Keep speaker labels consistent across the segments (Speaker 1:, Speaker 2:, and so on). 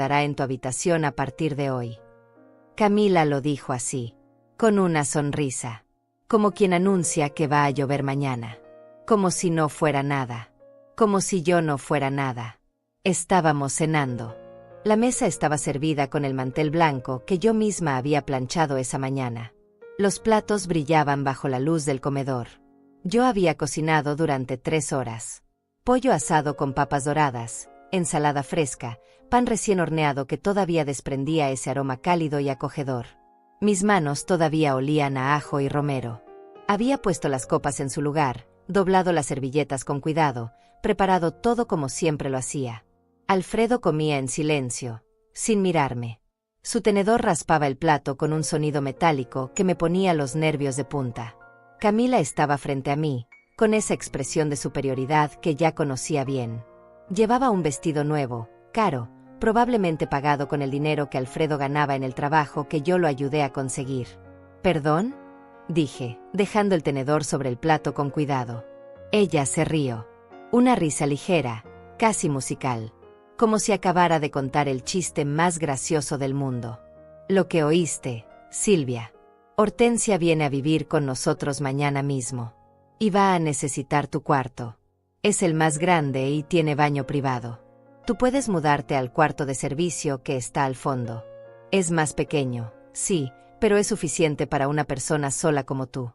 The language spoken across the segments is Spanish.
Speaker 1: dará en tu habitación a partir de hoy. Camila lo dijo así, con una sonrisa, como quien anuncia que va a llover mañana, como si no fuera nada, como si yo no fuera nada. Estábamos cenando. La mesa estaba servida con el mantel blanco que yo misma había planchado esa mañana. Los platos brillaban bajo la luz del comedor. Yo había cocinado durante 3 horas. Pollo asado con papas doradas, ensalada fresca, pan recién horneado que todavía desprendía ese aroma cálido y acogedor. Mis manos todavía olían a ajo y romero. Había puesto las copas en su lugar, doblado las servilletas con cuidado, preparado todo como siempre lo hacía. Alfredo comía en silencio, sin mirarme. Su tenedor raspaba el plato con un sonido metálico que me ponía los nervios de punta. Camila estaba frente a mí, con esa expresión de superioridad que ya conocía bien. Llevaba un vestido nuevo, caro, probablemente pagado con el dinero que Alfredo ganaba en el trabajo que yo lo ayudé a conseguir. ¿Perdón?, dije, dejando el tenedor sobre el plato con cuidado. Ella se rió. Una risa ligera, casi musical, como si acabara de contar el chiste más gracioso del mundo. Lo que oíste, Silvia. Hortensia viene a vivir con nosotros mañana mismo. Y va a necesitar tu cuarto. Es el más grande y tiene baño privado. Tú puedes mudarte al cuarto de servicio que está al fondo. Es más pequeño, sí, pero es suficiente para una persona sola como tú.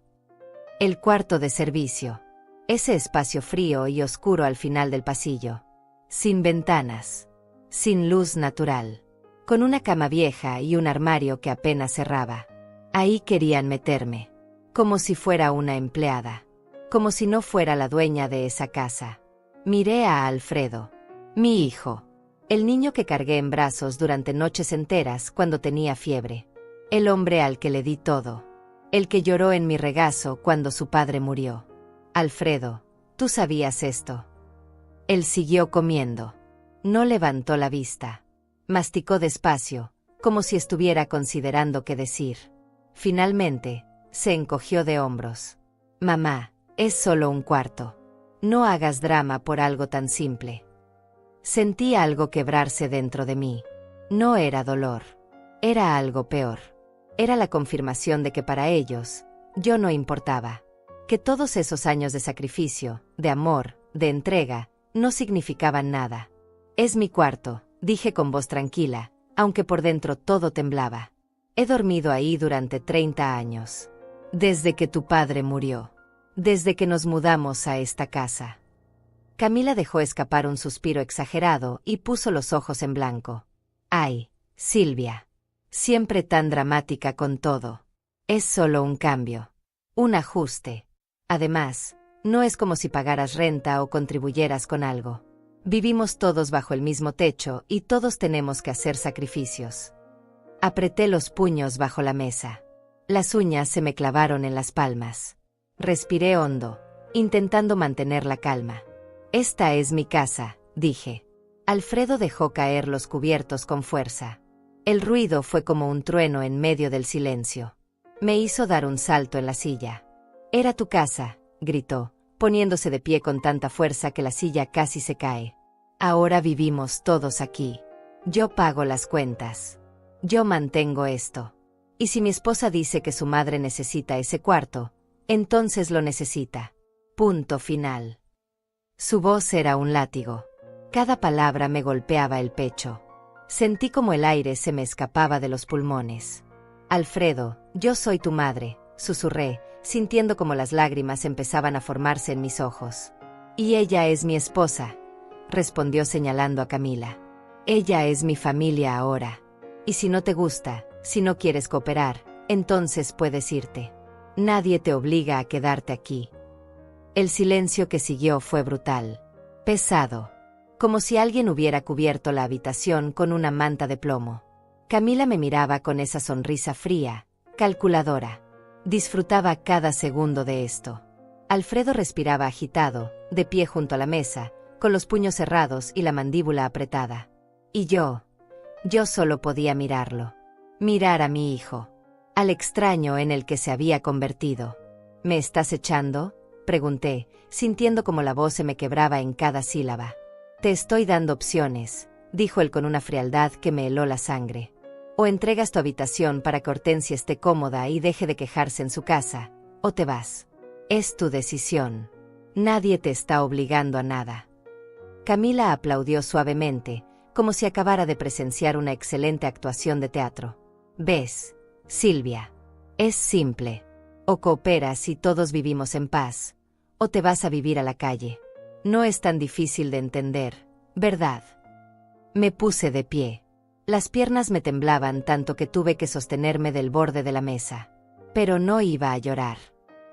Speaker 1: El cuarto de servicio. Ese espacio frío y oscuro al final del pasillo. Sin ventanas. Sin luz natural. Con una cama vieja y un armario que apenas cerraba. Ahí querían meterme. Como si fuera una empleada. Como si no fuera la dueña de esa casa. Miré a Alfredo. Mi hijo. El niño que cargué en brazos durante noches enteras cuando tenía fiebre. El hombre al que le di todo. El que lloró en mi regazo cuando su padre murió. Alfredo, tú sabías esto. Él siguió comiendo. No levantó la vista. Masticó despacio, como si estuviera considerando qué decir. Finalmente, se encogió de hombros. Mamá, es solo un cuarto. No hagas drama por algo tan simple. Sentí algo quebrarse dentro de mí. No era dolor. Era algo peor. Era la confirmación de que para ellos, yo no importaba. Que todos esos años de sacrificio, de amor, de entrega, no significaban nada. Es mi cuarto, dije con voz tranquila, aunque por dentro todo temblaba. He dormido ahí durante 30 años. Desde que tu padre murió. Desde que nos mudamos a esta casa. Camila dejó escapar un suspiro exagerado y puso los ojos en blanco. Ay, Silvia. Siempre tan dramática con todo. Es solo un cambio. Un ajuste. Además, no es como si pagaras renta o contribuyeras con algo. Vivimos todos bajo el mismo techo y todos tenemos que hacer sacrificios. Apreté los puños bajo la mesa. Las uñas se me clavaron en las palmas. Respiré hondo, intentando mantener la calma. Esta es mi casa, dije. Alfredo dejó caer los cubiertos con fuerza. El ruido fue como un trueno en medio del silencio. Me hizo dar un salto en la silla. Era tu casa, gritó, poniéndose de pie con tanta fuerza que la silla casi se cae. Ahora vivimos todos aquí. Yo pago las cuentas. Yo mantengo esto. Y si mi esposa dice que su madre necesita ese cuarto, entonces lo necesita. Punto final. Su voz era un látigo. Cada palabra me golpeaba el pecho. Sentí como el aire se me escapaba de los pulmones. Alfredo, yo soy tu madre, susurré, sintiendo como las lágrimas empezaban a formarse en mis ojos. Y ella es mi esposa, respondió señalando a Camila. Ella es mi familia ahora. Y si no te gusta, si no quieres cooperar, entonces puedes irte. Nadie te obliga a quedarte aquí. El silencio que siguió fue brutal. Pesado. Como si alguien hubiera cubierto la habitación con una manta de plomo. Camila me miraba con esa sonrisa fría, calculadora. Disfrutaba cada segundo de esto. Alfredo respiraba agitado, de pie junto a la mesa, con los puños cerrados y la mandíbula apretada. Y yo solo podía mirarlo. Mirar a mi hijo. Al extraño en el que se había convertido. ¿Me estás echando?, pregunté, sintiendo como la voz se me quebraba en cada sílaba. Te estoy dando opciones, dijo él con una frialdad que me heló la sangre. O entregas tu habitación para que Hortensia esté cómoda y deje de quejarse en su casa, o te vas. Es tu decisión. Nadie te está obligando a nada. Camila aplaudió suavemente, como si acabara de presenciar una excelente actuación de teatro. ¿Ves, Silvia? Es simple. O cooperas y todos vivimos en paz, o te vas a vivir a la calle. No es tan difícil de entender, ¿verdad? Me puse de pie. Las piernas me temblaban tanto que tuve que sostenerme del borde de la mesa. Pero no iba a llorar.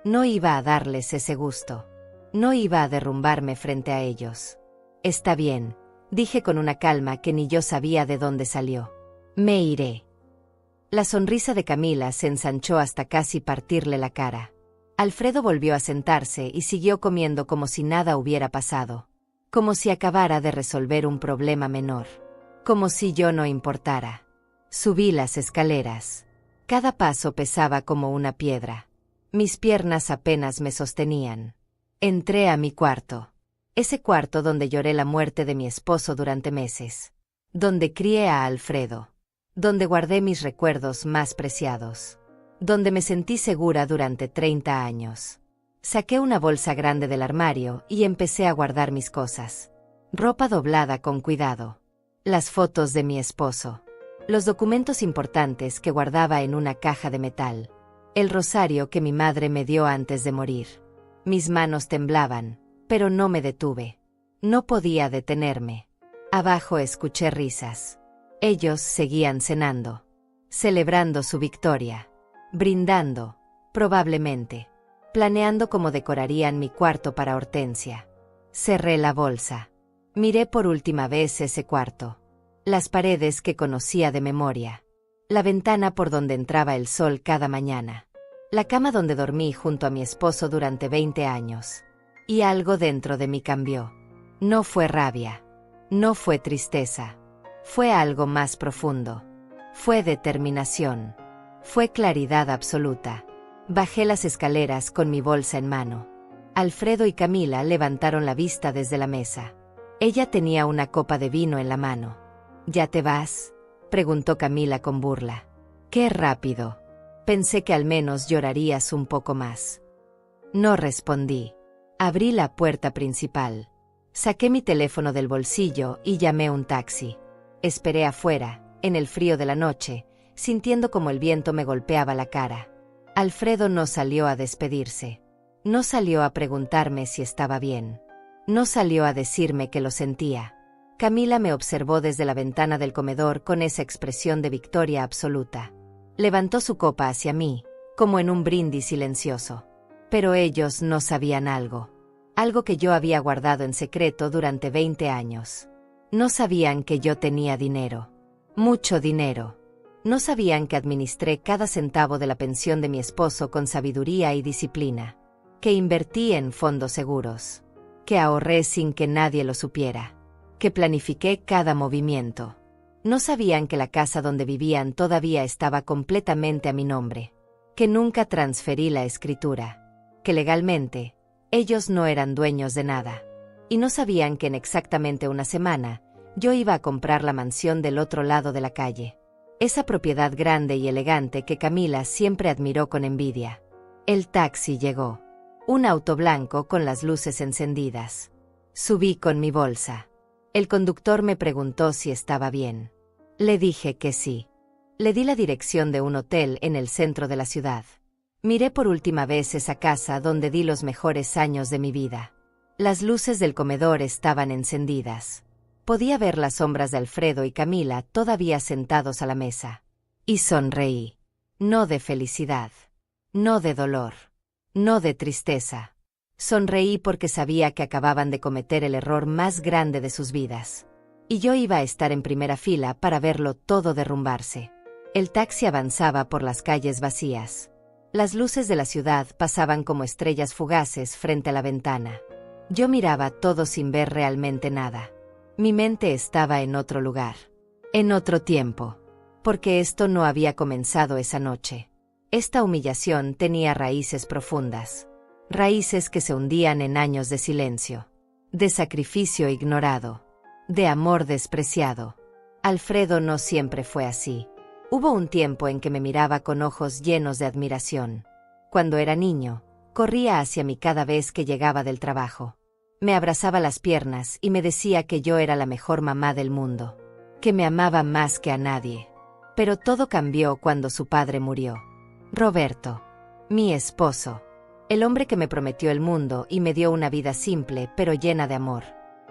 Speaker 1: No iba a darles ese gusto. No iba a derrumbarme frente a ellos. Está bien, dije con una calma que ni yo sabía de dónde salió. Me iré. La sonrisa de Camila se ensanchó hasta casi partirle la cara. Alfredo volvió a sentarse y siguió comiendo como si nada hubiera pasado. Como si acabara de resolver un problema menor. Como si yo no importara. Subí las escaleras. Cada paso pesaba como una piedra. Mis piernas apenas me sostenían. Entré a mi cuarto. Ese cuarto donde lloré la muerte de mi esposo durante meses. Donde crié a Alfredo. Donde guardé mis recuerdos más preciados. Donde me sentí segura durante 30 años. Saqué una bolsa grande del armario y empecé a guardar mis cosas. Ropa doblada con cuidado. Las fotos de mi esposo. Los documentos importantes que guardaba en una caja de metal. El rosario que mi madre me dio antes de morir. Mis manos temblaban, pero no me detuve. No podía detenerme. Abajo escuché risas. Ellos seguían cenando. Celebrando su victoria. Brindando, probablemente. Planeando cómo decorarían mi cuarto para Hortensia. Cerré la bolsa. Miré por última vez ese cuarto. Las paredes que conocía de memoria. La ventana por donde entraba el sol cada mañana. La cama donde dormí junto a mi esposo durante 20 años. Y algo dentro de mí cambió. No fue rabia. No fue tristeza. Fue algo más profundo. Fue determinación. Fue claridad absoluta. Bajé las escaleras con mi bolsa en mano. Alfredo y Camila levantaron la vista desde la mesa. Ella tenía una copa de vino en la mano. ¿Ya te vas?, preguntó Camila con burla. ¡Qué rápido! Pensé que al menos llorarías un poco más. No respondí. Abrí la puerta principal. Saqué mi teléfono del bolsillo y llamé un taxi. Esperé afuera, en el frío de la noche, sintiendo como el viento me golpeaba la cara. Alfredo no salió a despedirse. No salió a preguntarme si estaba bien. No salió a decirme que lo sentía. Camila me observó desde la ventana del comedor con esa expresión de victoria absoluta. Levantó su copa hacia mí, como en un brindis silencioso. Pero ellos no sabían algo. Algo que yo había guardado en secreto durante 20 años. No sabían que yo tenía dinero. Mucho dinero. No sabían que administré cada centavo de la pensión de mi esposo con sabiduría y disciplina. Que invertí en fondos seguros. Que ahorré sin que nadie lo supiera. Que planifiqué cada movimiento. No sabían que la casa donde vivían todavía estaba completamente a mi nombre. Que nunca transferí la escritura. Que legalmente, ellos no eran dueños de nada. Y no sabían que en exactamente una semana, yo iba a comprar la mansión del otro lado de la calle. Esa propiedad grande y elegante que Camila siempre admiró con envidia. El taxi llegó. Un auto blanco con las luces encendidas. Subí con mi bolsa. El conductor me preguntó si estaba bien. Le dije que sí. Le di la dirección de un hotel en el centro de la ciudad. Miré por última vez esa casa donde di los mejores años de mi vida. Las luces del comedor estaban encendidas. Podía ver las sombras de Alfredo y Camila todavía sentados a la mesa. Y sonreí. No de felicidad. No de dolor. No de tristeza. Sonreí porque sabía que acababan de cometer el error más grande de sus vidas. Y yo iba a estar en primera fila para verlo todo derrumbarse. El taxi avanzaba por las calles vacías. Las luces de la ciudad pasaban como estrellas fugaces frente a la ventana. Yo miraba todo sin ver realmente nada. Mi mente estaba en otro lugar. En otro tiempo. Porque esto no había comenzado esa noche. Esta humillación tenía raíces profundas. Raíces que se hundían en años de silencio. De sacrificio ignorado. de amor despreciado. Alfredo no siempre fue así. Hubo un tiempo en que me miraba con ojos llenos de admiración. Cuando era niño, corría hacia mí cada vez que llegaba del trabajo. Me abrazaba las piernas y me decía que yo era la mejor mamá del mundo, que me amaba más que a nadie. Pero todo cambió cuando su padre murió. Roberto, mi esposo, el hombre que me prometió el mundo y me dio una vida simple pero llena de amor.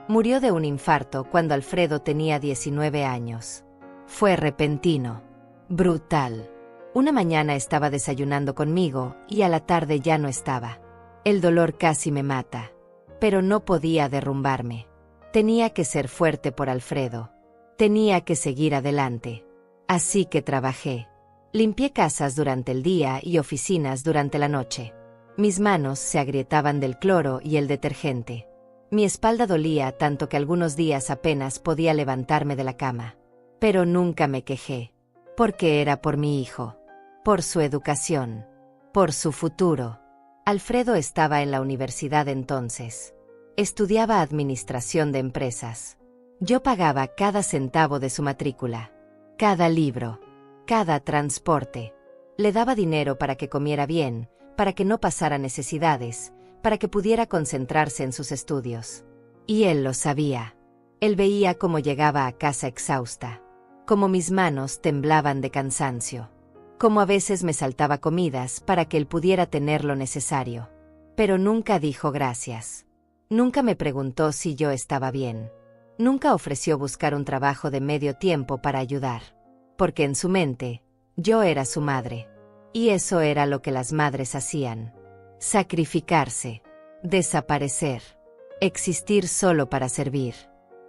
Speaker 1: Murió de un infarto cuando Alfredo tenía 19 años. Fue repentino, brutal. Una mañana estaba desayunando conmigo y a la tarde ya no estaba. El dolor casi me mata, pero no podía derrumbarme. Tenía que ser fuerte por Alfredo. Tenía que seguir adelante. Así que trabajé. Limpié casas durante el día y oficinas durante la noche. Mis manos se agrietaban del cloro y el detergente. Mi espalda dolía tanto que algunos días apenas podía levantarme de la cama. Pero nunca me quejé, porque era por mi hijo, por su educación, por su futuro. Alfredo estaba en la universidad entonces. Estudiaba administración de empresas. Yo pagaba cada centavo de su matrícula, cada libro, cada transporte. Le daba dinero para que comiera bien, para que no pasara necesidades, para que pudiera concentrarse en sus estudios. Y él lo sabía. Él veía cómo llegaba a casa exhausta, cómo mis manos temblaban de cansancio, cómo a veces me saltaba comidas para que él pudiera tener lo necesario. Pero nunca dijo gracias. Nunca me preguntó si yo estaba bien. Nunca ofreció buscar un trabajo de medio tiempo para ayudar. Porque en su mente, yo era su madre. Y eso era lo que las madres hacían. Sacrificarse, desaparecer, existir solo para servir.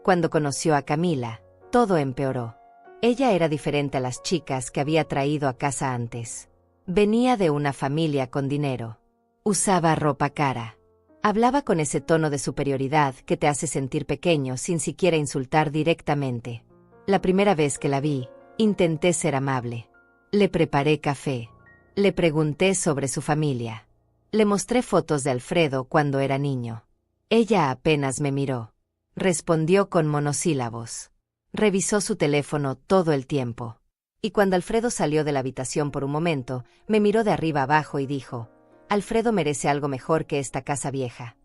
Speaker 1: Cuando conoció a Camila, todo empeoró. Ella era diferente a las chicas que había traído a casa antes. Venía de una familia con dinero. Usaba ropa cara. Hablaba con ese tono de superioridad que te hace sentir pequeño sin siquiera insultar directamente. La primera vez que la vi, intenté ser amable. Le preparé café. Le pregunté sobre su familia. Le mostré fotos de Alfredo cuando era niño. Ella apenas me miró. Respondió con monosílabos. Revisó su teléfono todo el tiempo. Y cuando Alfredo salió de la habitación por un momento, me miró de arriba abajo y dijo: Alfredo merece algo mejor que esta casa vieja.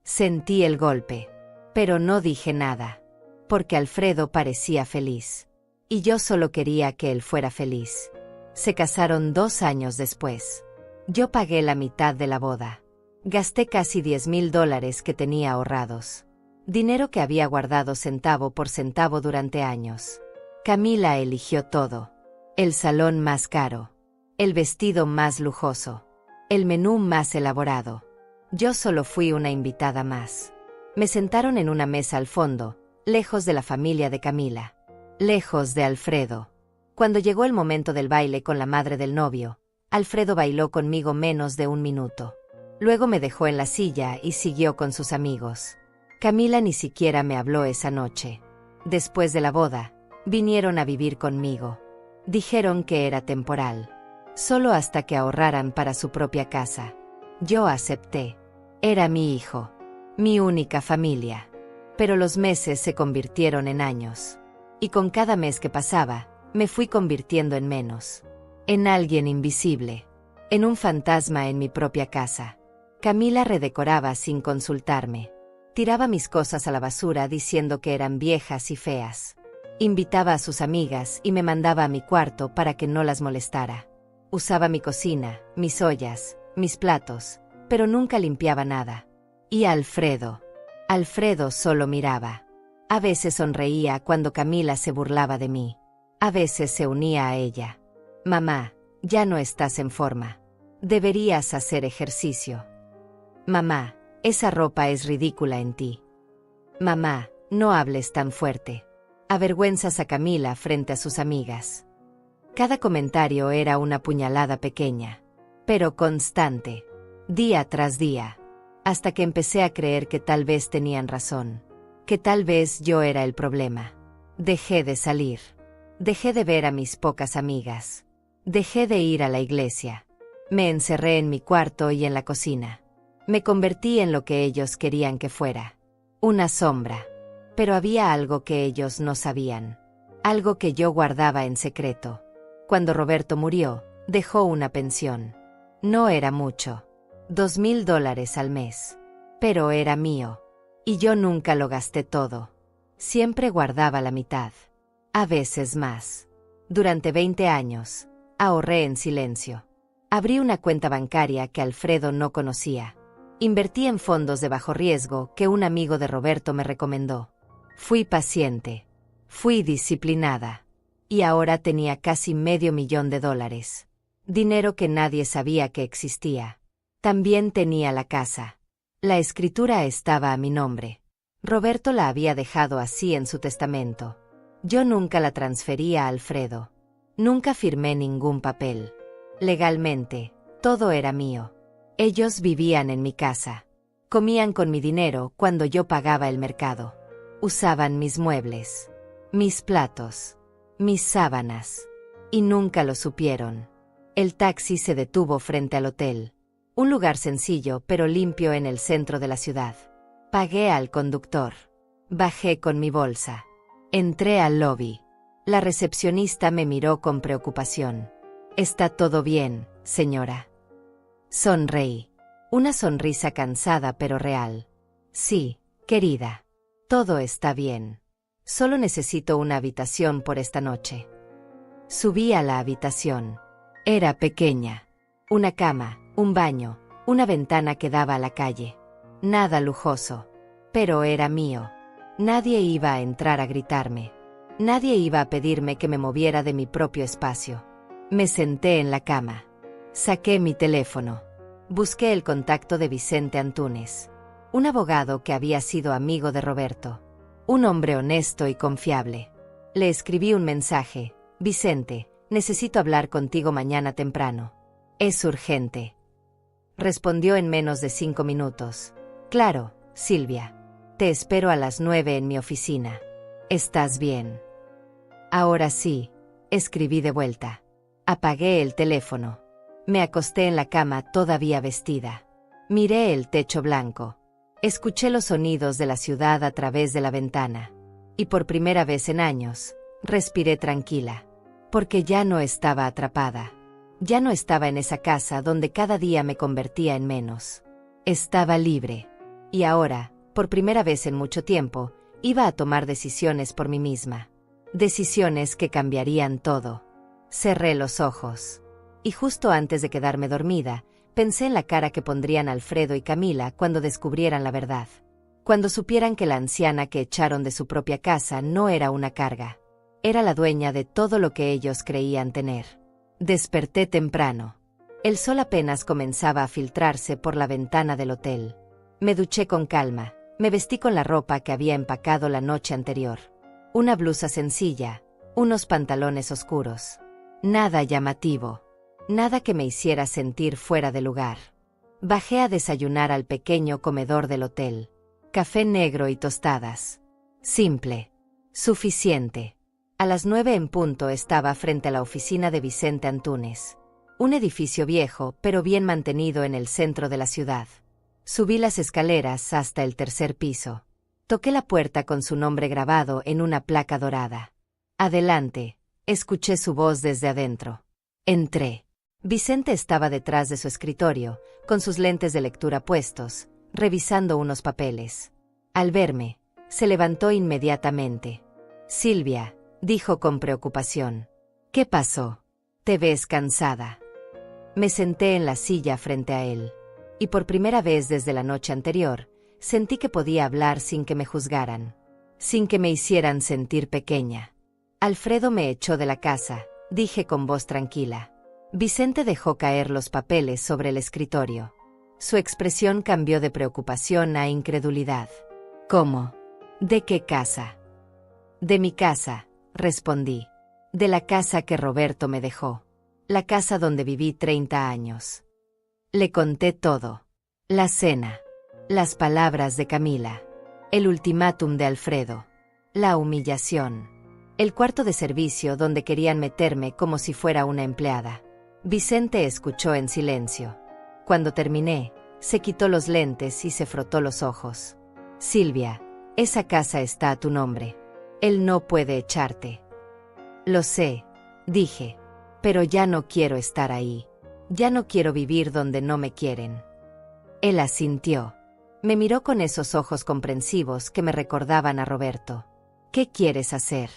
Speaker 1: Sentí el golpe, pero no dije nada, porque Alfredo parecía feliz. Y yo solo quería que él fuera feliz. Se casaron 2 años después. Yo pagué la mitad de la boda. Gasté casi $10,000 que tenía ahorrados. Dinero que había guardado centavo por centavo durante años. Camila eligió todo. El salón más caro. El vestido más lujoso. El menú más elaborado. Yo solo fui una invitada más. Me sentaron en una mesa al fondo, lejos de la familia de Camila. Lejos de Alfredo. Cuando llegó el momento del baile con la madre del novio, Alfredo bailó conmigo menos de 1 minuto. Luego me dejó en la silla y siguió con sus amigos. Camila ni siquiera me habló esa noche. Después de la boda, vinieron a vivir conmigo. Dijeron que era temporal, solo hasta que ahorraran para su propia casa. Yo acepté. Era mi hijo, mi única familia. Pero los meses se convirtieron en años. Y con cada mes que pasaba, me fui convirtiendo en menos. En alguien invisible. En un fantasma en mi propia casa. Camila redecoraba sin consultarme. Tiraba mis cosas a la basura diciendo que eran viejas y feas. Invitaba a sus amigas y me mandaba a mi cuarto para que no las molestara. Usaba mi cocina, mis ollas, mis platos, pero nunca limpiaba nada. Y Alfredo solo miraba. A veces sonreía cuando Camila se burlaba de mí. A veces se unía a ella. Mamá, ya no estás en forma. Deberías hacer ejercicio. Mamá, esa ropa es ridícula en ti. Mamá, no hables tan fuerte. Avergüenzas a Camila frente a sus amigas. Cada comentario era una puñalada pequeña, pero constante, día tras día, hasta que empecé a creer que tal vez tenían razón, que tal vez yo era el problema. Dejé de salir. Dejé de ver a mis pocas amigas. Dejé de ir a la iglesia. Me encerré en mi cuarto y en la cocina. Me convertí en lo que ellos querían que fuera. Una sombra. Pero había algo que ellos no sabían. Algo que yo guardaba en secreto. Cuando Roberto murió, dejó una pensión. No era mucho. $2,000 al mes. Pero era mío. Y yo nunca lo gasté todo. Siempre guardaba la mitad. A veces más. Durante 20 años, ahorré en silencio. Abrí una cuenta bancaria que Alfredo no conocía. Invertí en fondos de bajo riesgo que un amigo de Roberto me recomendó. Fui paciente. Fui disciplinada. Y ahora tenía casi $500,000. Dinero que nadie sabía que existía. También tenía la casa. La escritura estaba a mi nombre. Roberto la había dejado así en su testamento. Yo nunca la transferí a Alfredo. Nunca firmé ningún papel. Legalmente, todo era mío. Ellos vivían en mi casa. Comían con mi dinero cuando yo pagaba el mercado. Usaban mis muebles, mis platos, mis sábanas. Y nunca lo supieron. El taxi se detuvo frente al hotel. Un lugar sencillo pero limpio en el centro de la ciudad. Pagué al conductor. Bajé con mi bolsa. Entré al lobby. La recepcionista me miró con preocupación. «¿Está todo bien, señora?» Sonreí. Una sonrisa cansada pero real. «Sí, querida. Todo está bien. Solo necesito una habitación por esta noche». Subí a la habitación. Era pequeña. Una cama, un baño, una ventana que daba a la calle. Nada lujoso. Pero era mío. Nadie iba a entrar a gritarme. Nadie iba a pedirme que me moviera de mi propio espacio. Me senté en la cama. Saqué mi teléfono. Busqué el contacto de Vicente Antúnez, un abogado que había sido amigo de Roberto. Un hombre honesto y confiable. Le escribí un mensaje. «Vicente, necesito hablar contigo mañana temprano. Es urgente». Respondió en menos de 5 minutos. «Claro, Silvia. Te espero a las 9 en mi oficina. ¿Estás bien?» «Ahora sí», escribí de vuelta. Apagué el teléfono. Me acosté en la cama todavía vestida. Miré el techo blanco. Escuché los sonidos de la ciudad a través de la ventana. Y por primera vez en años, respiré tranquila. Porque ya no estaba atrapada. Ya no estaba en esa casa donde cada día me convertía en menos. Estaba libre. Y ahora, por primera vez en mucho tiempo, iba a tomar decisiones por mí misma. Decisiones que cambiarían todo. Cerré los ojos. Y justo antes de quedarme dormida, pensé en la cara que pondrían Alfredo y Camila cuando descubrieran la verdad. Cuando supieran que la anciana que echaron de su propia casa no era una carga. Era la dueña de todo lo que ellos creían tener. Desperté temprano. El sol apenas comenzaba a filtrarse por la ventana del hotel. Me duché con calma. Me vestí con la ropa que había empacado la noche anterior. Una blusa sencilla, unos pantalones oscuros. Nada llamativo. Nada que me hiciera sentir fuera de lugar. Bajé a desayunar al pequeño comedor del hotel. Café negro y tostadas. Simple. Suficiente. A las 9 en punto estaba frente a la oficina de Vicente Antúnez. Un edificio viejo pero bien mantenido en el centro de la ciudad. Subí las escaleras hasta el 3er piso. Toqué la puerta con su nombre grabado en una placa dorada. «Adelante», escuché su voz desde adentro. Entré. Vicente estaba detrás de su escritorio, con sus lentes de lectura puestos, revisando unos papeles. Al verme, se levantó inmediatamente. «Silvia», dijo con preocupación. «¿Qué pasó? Te ves cansada». Me senté en la silla frente a él. Y por primera vez desde la noche anterior, sentí que podía hablar sin que me juzgaran. Sin que me hicieran sentir pequeña. «Alfredo me echó de la casa», dije con voz tranquila. Vicente dejó caer los papeles sobre el escritorio. Su expresión cambió de preocupación a incredulidad. «¿Cómo? ¿De qué casa?» «De mi casa», respondí. «De la casa que Roberto me dejó. La casa donde viví 30 años». Le conté todo. La cena. Las palabras de Camila. El ultimátum de Alfredo. La humillación. El cuarto de servicio donde querían meterme como si fuera una empleada. Vicente escuchó en silencio. Cuando terminé, se quitó los lentes y se frotó los ojos. «Silvia, Esa casa está a tu nombre. Él no puede echarte. Lo sé, dije. Pero ya no quiero estar ahí. Ya no quiero vivir donde no me quieren. Él asintió. Me miró con esos ojos comprensivos que me recordaban a Roberto. ¿Qué quieres hacer?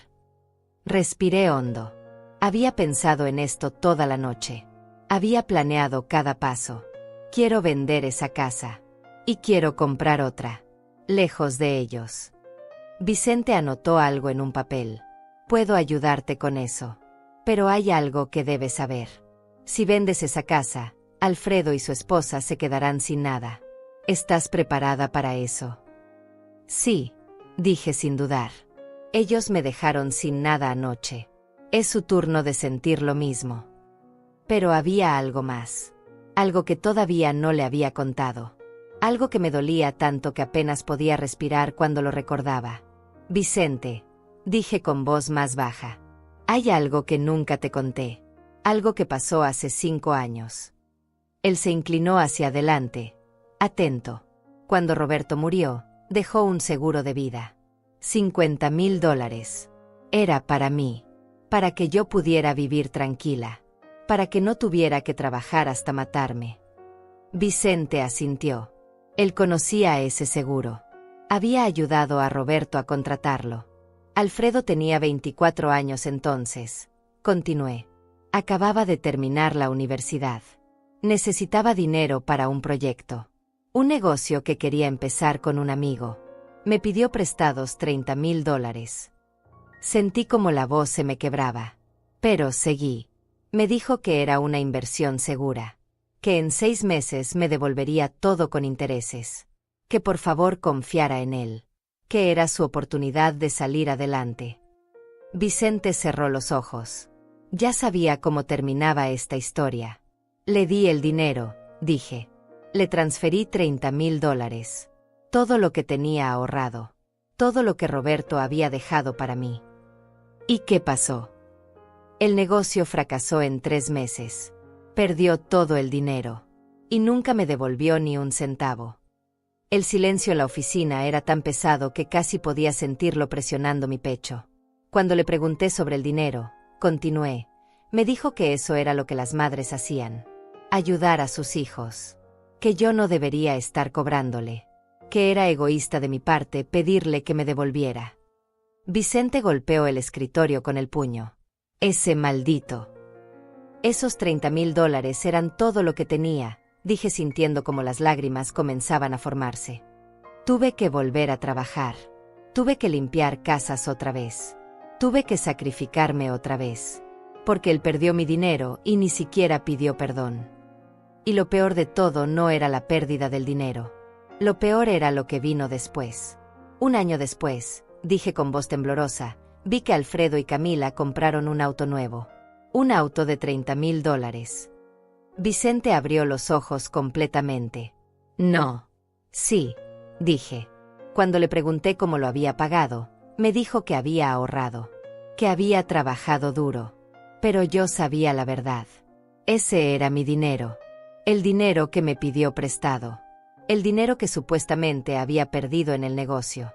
Speaker 1: Respiré hondo. Había pensado en esto toda la noche. Había planeado cada paso. Quiero vender esa casa. Y quiero comprar otra. Lejos de ellos. Vicente anotó algo en un papel. Puedo ayudarte con eso. Pero hay algo que debes saber. Si vendes esa casa, Alfredo y su esposa se quedarán sin nada. ¿Estás preparada para eso? Sí, dije sin dudar. Ellos me dejaron sin nada anoche. Es su turno de sentir lo mismo. Pero había algo más. Algo que todavía no le había contado. Algo que me dolía tanto que apenas podía respirar cuando lo recordaba. Vicente, dije con voz más baja. Hay algo que nunca te conté. Algo que pasó hace 5 años. Él se inclinó hacia adelante. Atento. Cuando Roberto murió, dejó un seguro de vida. $50,000. Era para mí. Para que yo pudiera vivir tranquila. Para que no tuviera que trabajar hasta matarme. Vicente asintió. Él conocía ese seguro. Había ayudado a Roberto a contratarlo. Alfredo tenía 24 años entonces. Continué. Acababa de terminar la universidad. Necesitaba dinero para un proyecto. Un negocio que quería empezar con un amigo. Me pidió prestados $30,000. Sentí como la voz se me quebraba. Pero seguí. Me dijo que era una inversión segura. Que en 6 meses me devolvería todo con intereses. Que por favor confiara en él. Que era su oportunidad de salir adelante. Vicente cerró los ojos. Ya sabía cómo terminaba esta historia. Le di el dinero, dije. Le transferí $30,000. Todo lo que tenía ahorrado. Todo lo que Roberto había dejado para mí. ¿Y qué pasó? El negocio fracasó en 3 meses. Perdió todo el dinero. Y nunca me devolvió ni un centavo. El silencio en la oficina era tan pesado que casi podía sentirlo presionando mi pecho. Cuando le pregunté sobre el dinero, continué, me dijo que eso era lo que las madres hacían. Ayudar a sus hijos. Que yo no debería estar cobrándole. Que era egoísta de mi parte pedirle que me devolviera. Vicente golpeó el escritorio con el puño. Ese maldito. Esos $30,000 eran todo lo que tenía, dije sintiendo como las lágrimas comenzaban a formarse. Tuve que volver a trabajar. Tuve que limpiar casas otra vez. Tuve que sacrificarme otra vez. Porque él perdió mi dinero y ni siquiera pidió perdón. Y lo peor de todo no era la pérdida del dinero. Lo peor era lo que vino después. 1 año después, dije con voz temblorosa, vi que Alfredo y Camila compraron un auto nuevo. Un auto de $30,000. Vicente abrió los ojos completamente. No. Sí, dije. Cuando le pregunté cómo lo había pagado, me dijo que había ahorrado. Que había trabajado duro. Pero yo sabía la verdad. Ese era mi dinero. El dinero que me pidió prestado. El dinero que supuestamente había perdido en el negocio.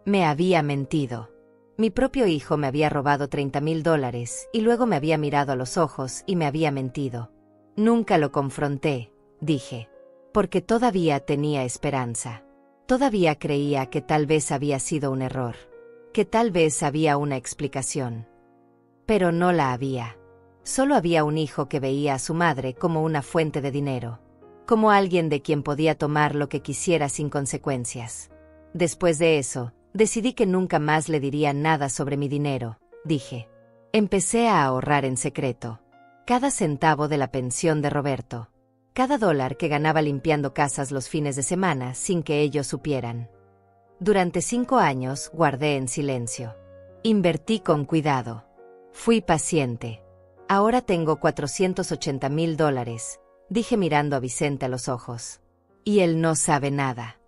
Speaker 1: Me había mentido. Mi propio hijo me había robado $30,000 y luego me había mirado a los ojos y me había mentido. Nunca lo confronté, dije. Porque todavía tenía esperanza. Todavía creía que tal vez había sido un error. Que tal vez había una explicación. Pero no la había. Solo había un hijo que veía a su madre como una fuente de dinero. Como alguien de quien podía tomar lo que quisiera sin consecuencias. Después de eso, decidí que nunca más le diría nada sobre mi dinero, dije. Empecé a ahorrar en secreto. Cada centavo de la pensión de Roberto. Cada dólar que ganaba limpiando casas los fines de semana sin que ellos supieran. Durante 5 años guardé en silencio. Invertí con cuidado. Fui paciente. Ahora tengo $480,000, dije mirando a Vicente a los ojos. Y él no sabe nada.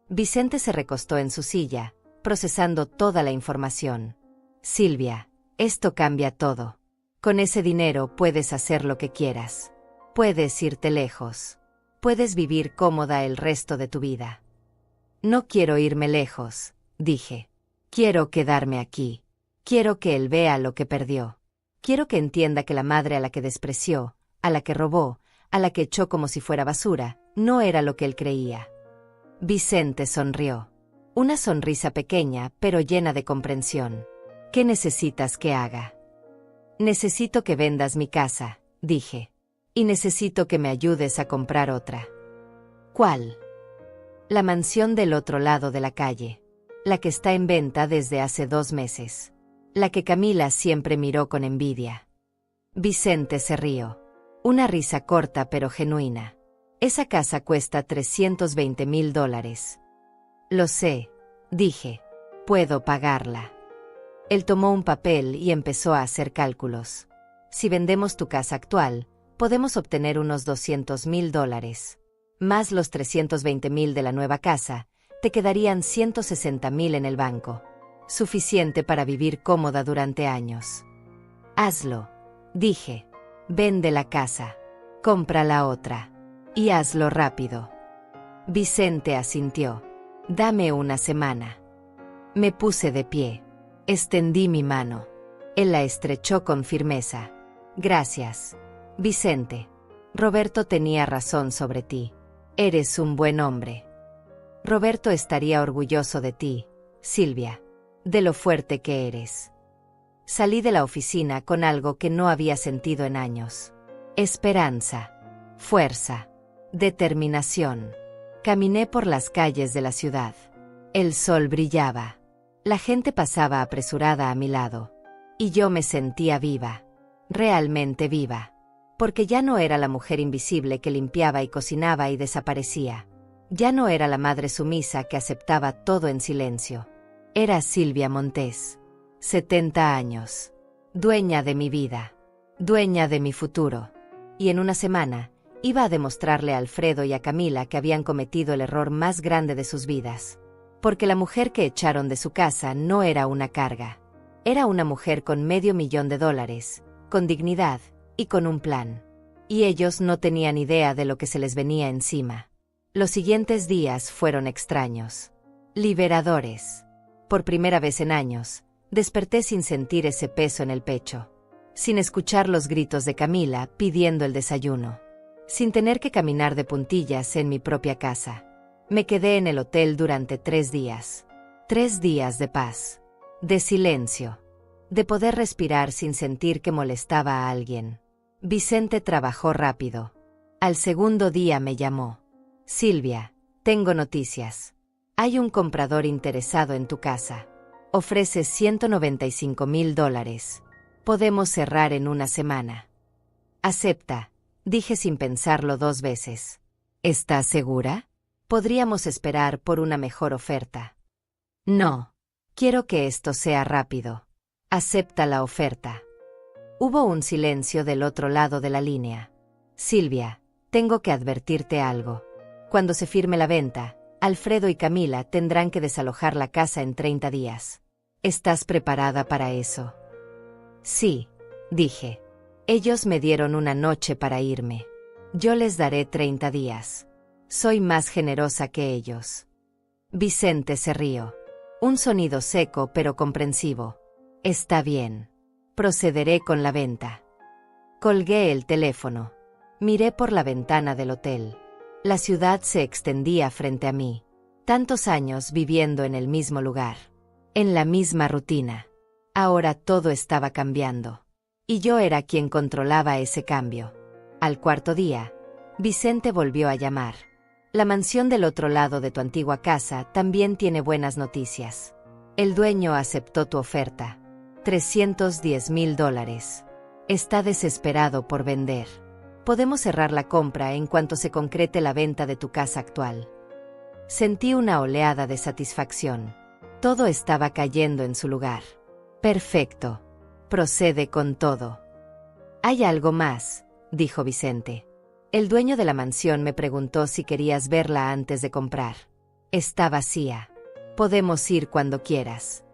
Speaker 1: Vicente se recostó en su silla, procesando toda la información. Silvia, esto cambia todo. Con ese dinero puedes hacer lo que quieras. Puedes irte lejos. Puedes vivir cómoda el resto de tu vida. No quiero irme lejos, dije. Quiero quedarme aquí. Quiero que él vea lo que perdió. Quiero que entienda que la madre a la que despreció, a la que robó, a la que echó como si fuera basura, no era lo que él creía. Vicente sonrió. Una sonrisa pequeña, pero llena de comprensión. ¿Qué necesitas que haga? Necesito que vendas mi casa, dije. Y necesito que me ayudes a comprar otra. ¿Cuál? La mansión del otro lado de la calle. La que está en venta desde hace 2 meses. La que Camila siempre miró con envidia. Vicente se rió. Una risa corta pero genuina. Esa casa cuesta $320,000. Lo sé, dije. Puedo pagarla. Él tomó un papel y empezó a hacer cálculos. Si vendemos tu casa actual, podemos obtener unos $200,000. Más los 320,000 de la nueva casa, te quedarían 160,000 en el banco. Suficiente para vivir cómoda durante años. Hazlo, dije. Vende la casa. Compra la otra. Y hazlo rápido. Vicente asintió. Dame una semana. Me puse de pie. Extendí mi mano. Él la estrechó con firmeza. Gracias, Vicente. Roberto tenía razón sobre ti. Eres un buen hombre. Roberto estaría orgulloso de ti, Silvia, de lo fuerte que eres. Salí de la oficina con algo que no había sentido en años. Esperanza, fuerza, determinación. Caminé por las calles de la ciudad. El sol brillaba. La gente pasaba apresurada a mi lado. Y yo me sentía viva. Realmente viva. Porque ya no era la mujer invisible que limpiaba y cocinaba y desaparecía. Ya no era la madre sumisa que aceptaba todo en silencio. Era Silvia Montés. 70 años. Dueña de mi vida. Dueña de mi futuro. Y en una semana, iba a demostrarle a Alfredo y a Camila que habían cometido el error más grande de sus vidas. Porque la mujer que echaron de su casa no era una carga. Era una mujer con $500,000, con dignidad y con un plan. Y ellos no tenían idea de lo que se les venía encima. Los siguientes días fueron extraños. Liberadores. Por primera vez en años, desperté sin sentir ese peso en el pecho. Sin escuchar los gritos de Camila pidiendo el desayuno. Sin tener que caminar de puntillas en mi propia casa. Me quedé en el hotel durante 3 días. 3 días de paz. De silencio. De poder respirar sin sentir que molestaba a alguien. Vicente trabajó rápido. Al segundo día me llamó. Silvia, tengo noticias. Hay un comprador interesado en tu casa. Ofrece $195,000. Podemos cerrar en una semana. Acepta, dije sin pensarlo 2 veces. ¿Estás segura? Podríamos esperar por una mejor oferta. No. Quiero que esto sea rápido. Acepta la oferta. Hubo un silencio del otro lado de la línea. Silvia, tengo que advertirte algo. Cuando se firme la venta, Alfredo y Camila tendrán que desalojar la casa en 30 días. ¿Estás preparada para eso? Sí, dije. Ellos me dieron una noche para irme. Yo les daré 30 días. Soy más generosa que ellos. Vicente se rió. Un sonido seco pero comprensivo. Está bien. Procederé con la venta. Colgué el teléfono. Miré por la ventana del hotel. La ciudad se extendía frente a mí. Tantos años viviendo en el mismo lugar. En la misma rutina. Ahora todo estaba cambiando. Y yo era quien controlaba ese cambio. Al 4.º día, Vicente volvió a llamar. La mansión del otro lado de tu antigua casa también tiene buenas noticias. El dueño aceptó tu oferta. $310,000. Está desesperado por vender. Podemos cerrar la compra en cuanto se concrete la venta de tu casa actual. Sentí una oleada de satisfacción. Todo estaba cayendo en su lugar. Perfecto. Procede con todo. Hay algo más, dijo Vicente. El dueño de la mansión me preguntó si querías verla antes de comprar. Está vacía. Podemos ir cuando quieras.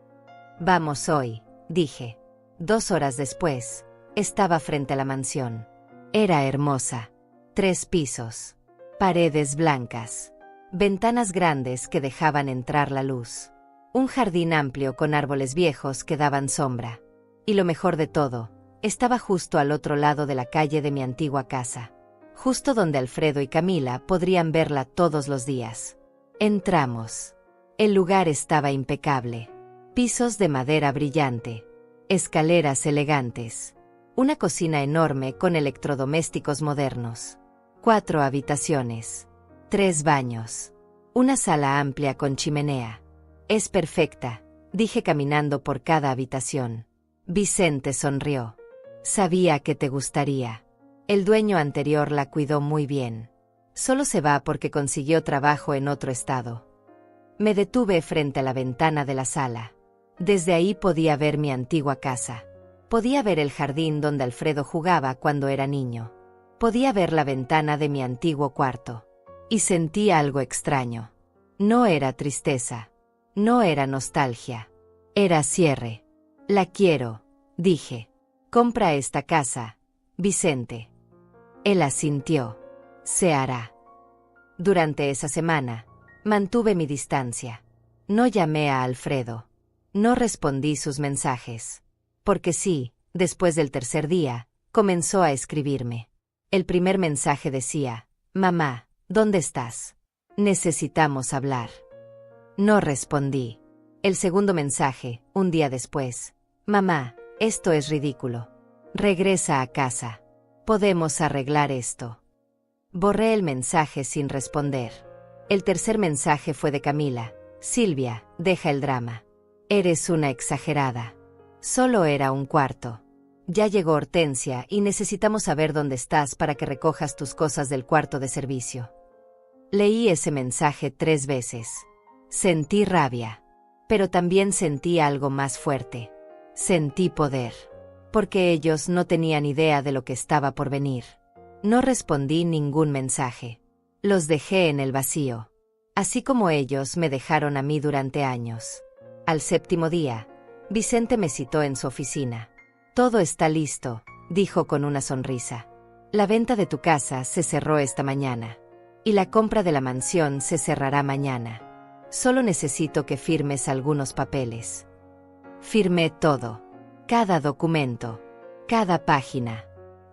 Speaker 1: Vamos hoy, dije. 2 horas después, estaba frente a la mansión. Era hermosa. 3 pisos. Paredes blancas. Ventanas grandes que dejaban entrar la luz. Un jardín amplio con árboles viejos que daban sombra. Y lo mejor de todo, estaba justo al otro lado de la calle de mi antigua casa. Justo donde Alfredo y Camila podrían verla todos los días. Entramos. El lugar estaba impecable. Pisos de madera brillante. Escaleras elegantes. Una cocina enorme con electrodomésticos modernos. 4 habitaciones. 3 baños. Una sala amplia con chimenea. Es perfecta, dije caminando por cada habitación. Vicente sonrió. Sabía que te gustaría. El dueño anterior la cuidó muy bien. Solo se va porque consiguió trabajo en otro estado. Me detuve frente a la ventana de la sala. Desde ahí podía ver mi antigua casa. Podía ver el jardín donde Alfredo jugaba cuando era niño. Podía ver la ventana de mi antiguo cuarto. Y sentí algo extraño. No era tristeza. No era nostalgia. Era cierre. La quiero, dije. Compra esta casa, Vicente. Él asintió. Se hará. Durante esa semana, mantuve mi distancia. No llamé a Alfredo. No respondí sus mensajes. Porque sí, después del tercer día, comenzó a escribirme. El primer mensaje decía: Mamá, ¿dónde estás? Necesitamos hablar. No respondí. El segundo mensaje, un día después: Mamá, esto es ridículo. Regresa a casa. Podemos arreglar esto. Borré el mensaje sin responder. El tercer mensaje fue de Camila. Silvia, deja el drama. Eres una exagerada. Solo era un cuarto. Ya llegó Hortensia y necesitamos saber dónde estás para que recojas tus cosas del cuarto de servicio. Leí ese mensaje 3 veces. Sentí rabia. Pero también sentí algo más fuerte. Sentí poder. Porque ellos no tenían idea de lo que estaba por venir. No respondí ningún mensaje. Los dejé en el vacío. Así como ellos me dejaron a mí durante años. Al 7º día, Vicente me citó en su oficina. Todo está listo, dijo con una sonrisa. La venta de tu casa se cerró esta mañana. Y la compra de la mansión se cerrará mañana. Solo necesito que firmes algunos papeles. Firmé todo. Cada documento. Cada página.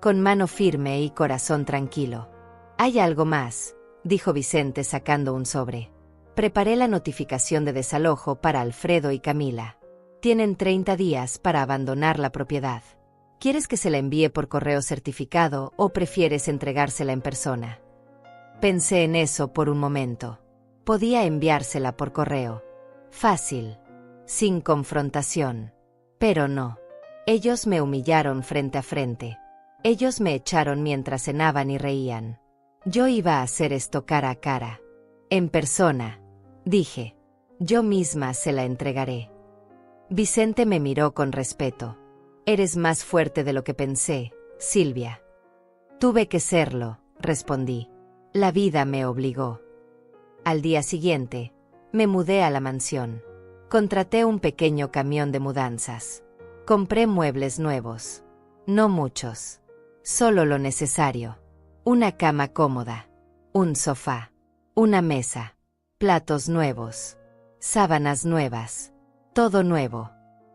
Speaker 1: Con mano firme y corazón tranquilo. Hay algo más, dijo Vicente sacando un sobre. Preparé la notificación de desalojo para Alfredo y Camila. Tienen 30 días para abandonar la propiedad. ¿Quieres que se la envíe por correo certificado o prefieres entregársela en persona? Pensé en eso por un momento. Podía enviársela por correo. Fácil. Sin confrontación. Pero no. Ellos me humillaron frente a frente. Ellos me echaron mientras cenaban y reían. Yo iba a hacer esto cara a cara. En persona. Dije. Yo misma se la entregaré. Vicente me miró con respeto. Eres más fuerte de lo que pensé, Silvia. Tuve que serlo, respondí. La vida me obligó. Al día siguiente, me mudé a la mansión. Contraté un pequeño camión de mudanzas. Compré muebles nuevos. No muchos. Solo lo necesario. Una cama cómoda. Un sofá. Una mesa. Platos nuevos. Sábanas nuevas. Todo nuevo.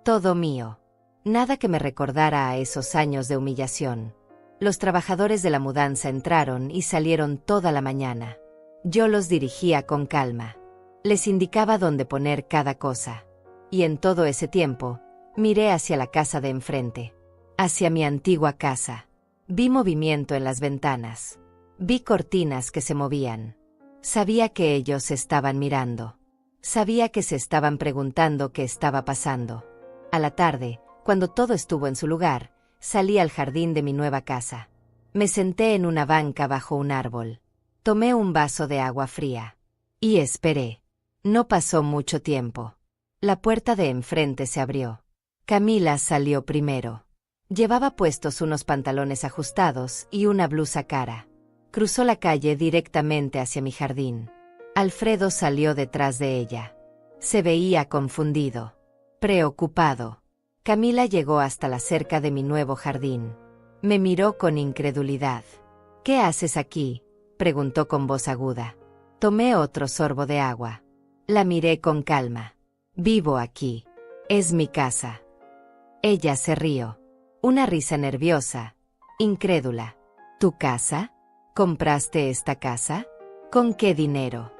Speaker 1: Todo mío. Nada que me recordara a esos años de humillación. Los trabajadores de la mudanza entraron y salieron toda la mañana. Yo los dirigía con calma. Les indicaba dónde poner cada cosa. Y en todo ese tiempo, miré hacia la casa de enfrente. Hacia mi antigua casa. Vi movimiento en las ventanas. Vi cortinas que se movían. Sabía que ellos estaban mirando. Sabía que se estaban preguntando qué estaba pasando. A la tarde, cuando todo estuvo en su lugar, salí al jardín de mi nueva casa. Me senté en una banca bajo un árbol. Tomé un vaso de agua fría. Y esperé. No pasó mucho tiempo. La puerta de enfrente se abrió. Camila salió primero. Llevaba puestos unos pantalones ajustados y una blusa cara. Cruzó la calle directamente hacia mi jardín. Alfredo salió detrás de ella. Se veía confundido. Preocupado. Camila llegó hasta la cerca de mi nuevo jardín. Me miró con incredulidad. ¿Qué haces aquí?, preguntó con voz aguda. Tomé otro sorbo de agua. La miré con calma. Vivo aquí. Es mi casa. Ella se rió. Una risa nerviosa, incrédula. ¿Tu casa? ¿Compraste esta casa? ¿Con qué dinero?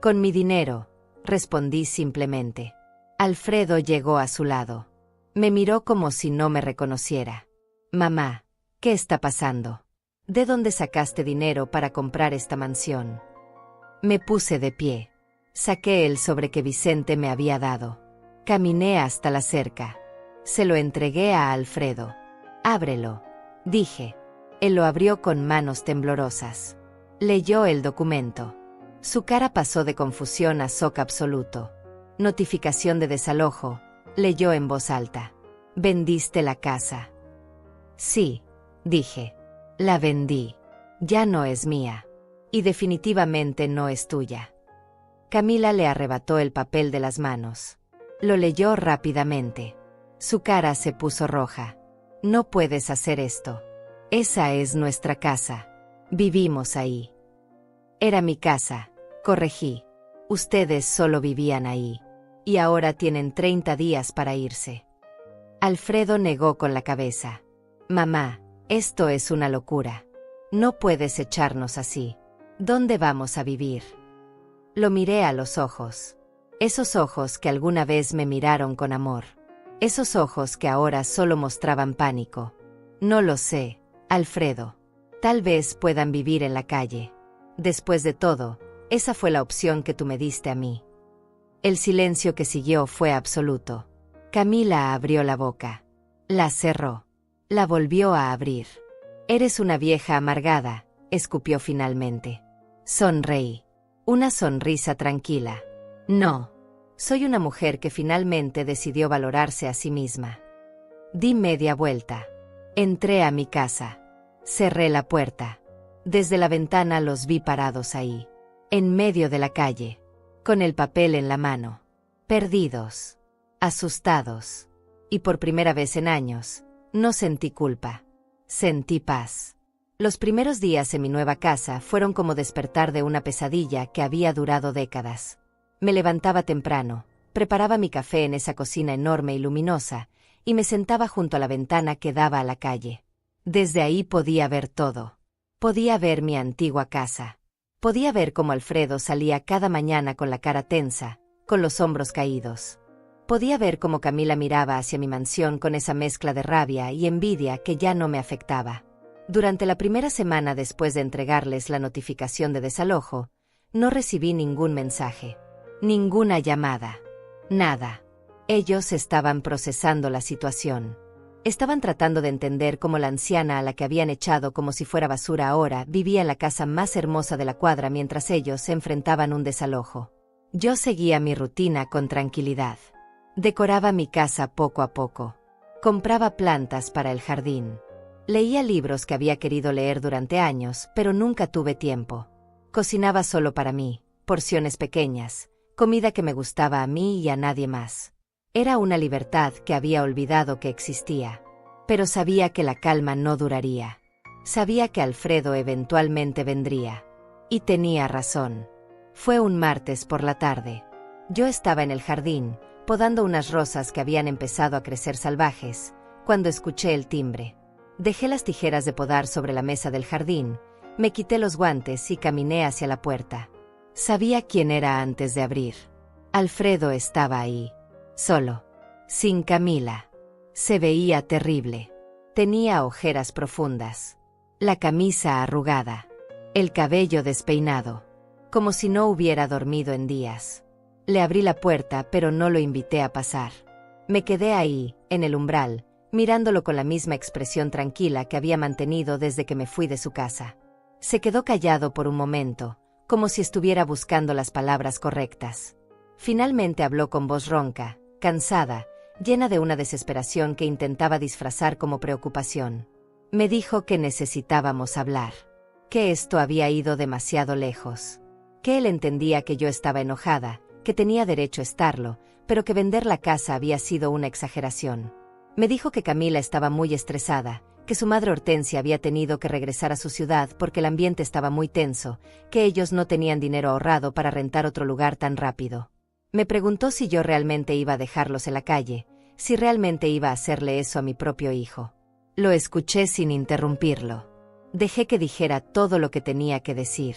Speaker 1: Con mi dinero, respondí simplemente. Alfredo llegó a su lado. Me miró como si no me reconociera. Mamá, ¿qué está pasando? ¿De dónde sacaste dinero para comprar esta mansión? Me puse de pie. Saqué el sobre que Vicente me había dado. Caminé hasta la cerca. Se lo entregué a Alfredo. Ábrelo, dije. Él lo abrió con manos temblorosas. Leyó el documento. Su cara pasó de confusión a shock absoluto. Notificación de desalojo, leyó en voz alta. ¿Vendiste la casa? Sí, dije. La vendí. Ya no es mía. Y definitivamente no es tuya. Camila le arrebató el papel de las manos. Lo leyó rápidamente. Su cara se puso roja. No puedes hacer esto. Esa es nuestra casa. Vivimos ahí. Era mi casa, corregí. Ustedes solo vivían ahí. Y ahora tienen 30 días para irse. Alfredo negó con la cabeza. Mamá, esto es una locura. No puedes echarnos así. ¿Dónde vamos a vivir? Lo miré a los ojos. Esos ojos que alguna vez me miraron con amor. Esos ojos que ahora solo mostraban pánico. No lo sé, Alfredo. Tal vez puedan vivir en la calle. Después de todo, esa fue la opción que tú me diste a mí. El silencio que siguió fue absoluto. Camila abrió la boca. La cerró. La volvió a abrir. Eres una vieja amargada, escupió finalmente. Sonreí. Una sonrisa tranquila. No. Soy una mujer que finalmente decidió valorarse a sí misma. Di media vuelta. Entré a mi casa. Cerré la puerta. Desde la ventana los vi parados ahí, en medio de la calle, con el papel en la mano. Perdidos. Asustados. Y por primera vez en años, no sentí culpa. Sentí paz. Los primeros días en mi nueva casa fueron como despertar de una pesadilla que había durado décadas. Me levantaba temprano, preparaba mi café en esa cocina enorme y luminosa, y me sentaba junto a la ventana que daba a la calle. Desde ahí podía ver todo. Podía ver mi antigua casa. Podía ver cómo Alfredo salía cada mañana con la cara tensa, con los hombros caídos. Podía ver cómo Camila miraba hacia mi mansión con esa mezcla de rabia y envidia que ya no me afectaba. Durante la primera semana después de entregarles la notificación de desalojo, no recibí ningún mensaje. Ninguna llamada. Nada. Ellos estaban procesando la situación. Estaban tratando de entender cómo la anciana a la que habían echado como si fuera basura ahora vivía en la casa más hermosa de la cuadra mientras ellos se enfrentaban un desalojo. Yo seguía mi rutina con tranquilidad. Decoraba mi casa poco a poco. Compraba plantas para el jardín. Leía libros que había querido leer durante años, pero nunca tuve tiempo. Cocinaba solo para mí, porciones pequeñas, comida que me gustaba a mí y a nadie más. Era una libertad que había olvidado que existía. Pero sabía que la calma no duraría. Sabía que Alfredo eventualmente vendría. Y tenía razón. Fue un martes por la tarde. Yo estaba en el jardín, podando unas rosas que habían empezado a crecer salvajes, cuando escuché el timbre. Dejé las tijeras de podar sobre la mesa del jardín, me quité los guantes y caminé hacia la puerta. Sabía quién era antes de abrir. Alfredo estaba ahí. Solo. Sin Camila. Se veía terrible. Tenía ojeras profundas. La camisa arrugada. El cabello despeinado. Como si no hubiera dormido en días. Le abrí la puerta pero no lo invité a pasar. Me quedé ahí, en el umbral, mirándolo con la misma expresión tranquila que había mantenido desde que me fui de su casa. Se quedó callado por un momento, como si estuviera buscando las palabras correctas. Finalmente habló con voz ronca, cansada, llena de una desesperación que intentaba disfrazar como preocupación. Me dijo que necesitábamos hablar. Que esto había ido demasiado lejos. Que él entendía que yo estaba enojada, que tenía derecho a estarlo, pero que vender la casa había sido una exageración. Me dijo que Camila estaba muy estresada, que su madre Hortensia había tenido que regresar a su ciudad porque el ambiente estaba muy tenso, que ellos no tenían dinero ahorrado para rentar otro lugar tan rápido. Me preguntó si yo realmente iba a dejarlos en la calle, si realmente iba a hacerle eso a mi propio hijo. Lo escuché sin interrumpirlo. Dejé que dijera todo lo que tenía que decir.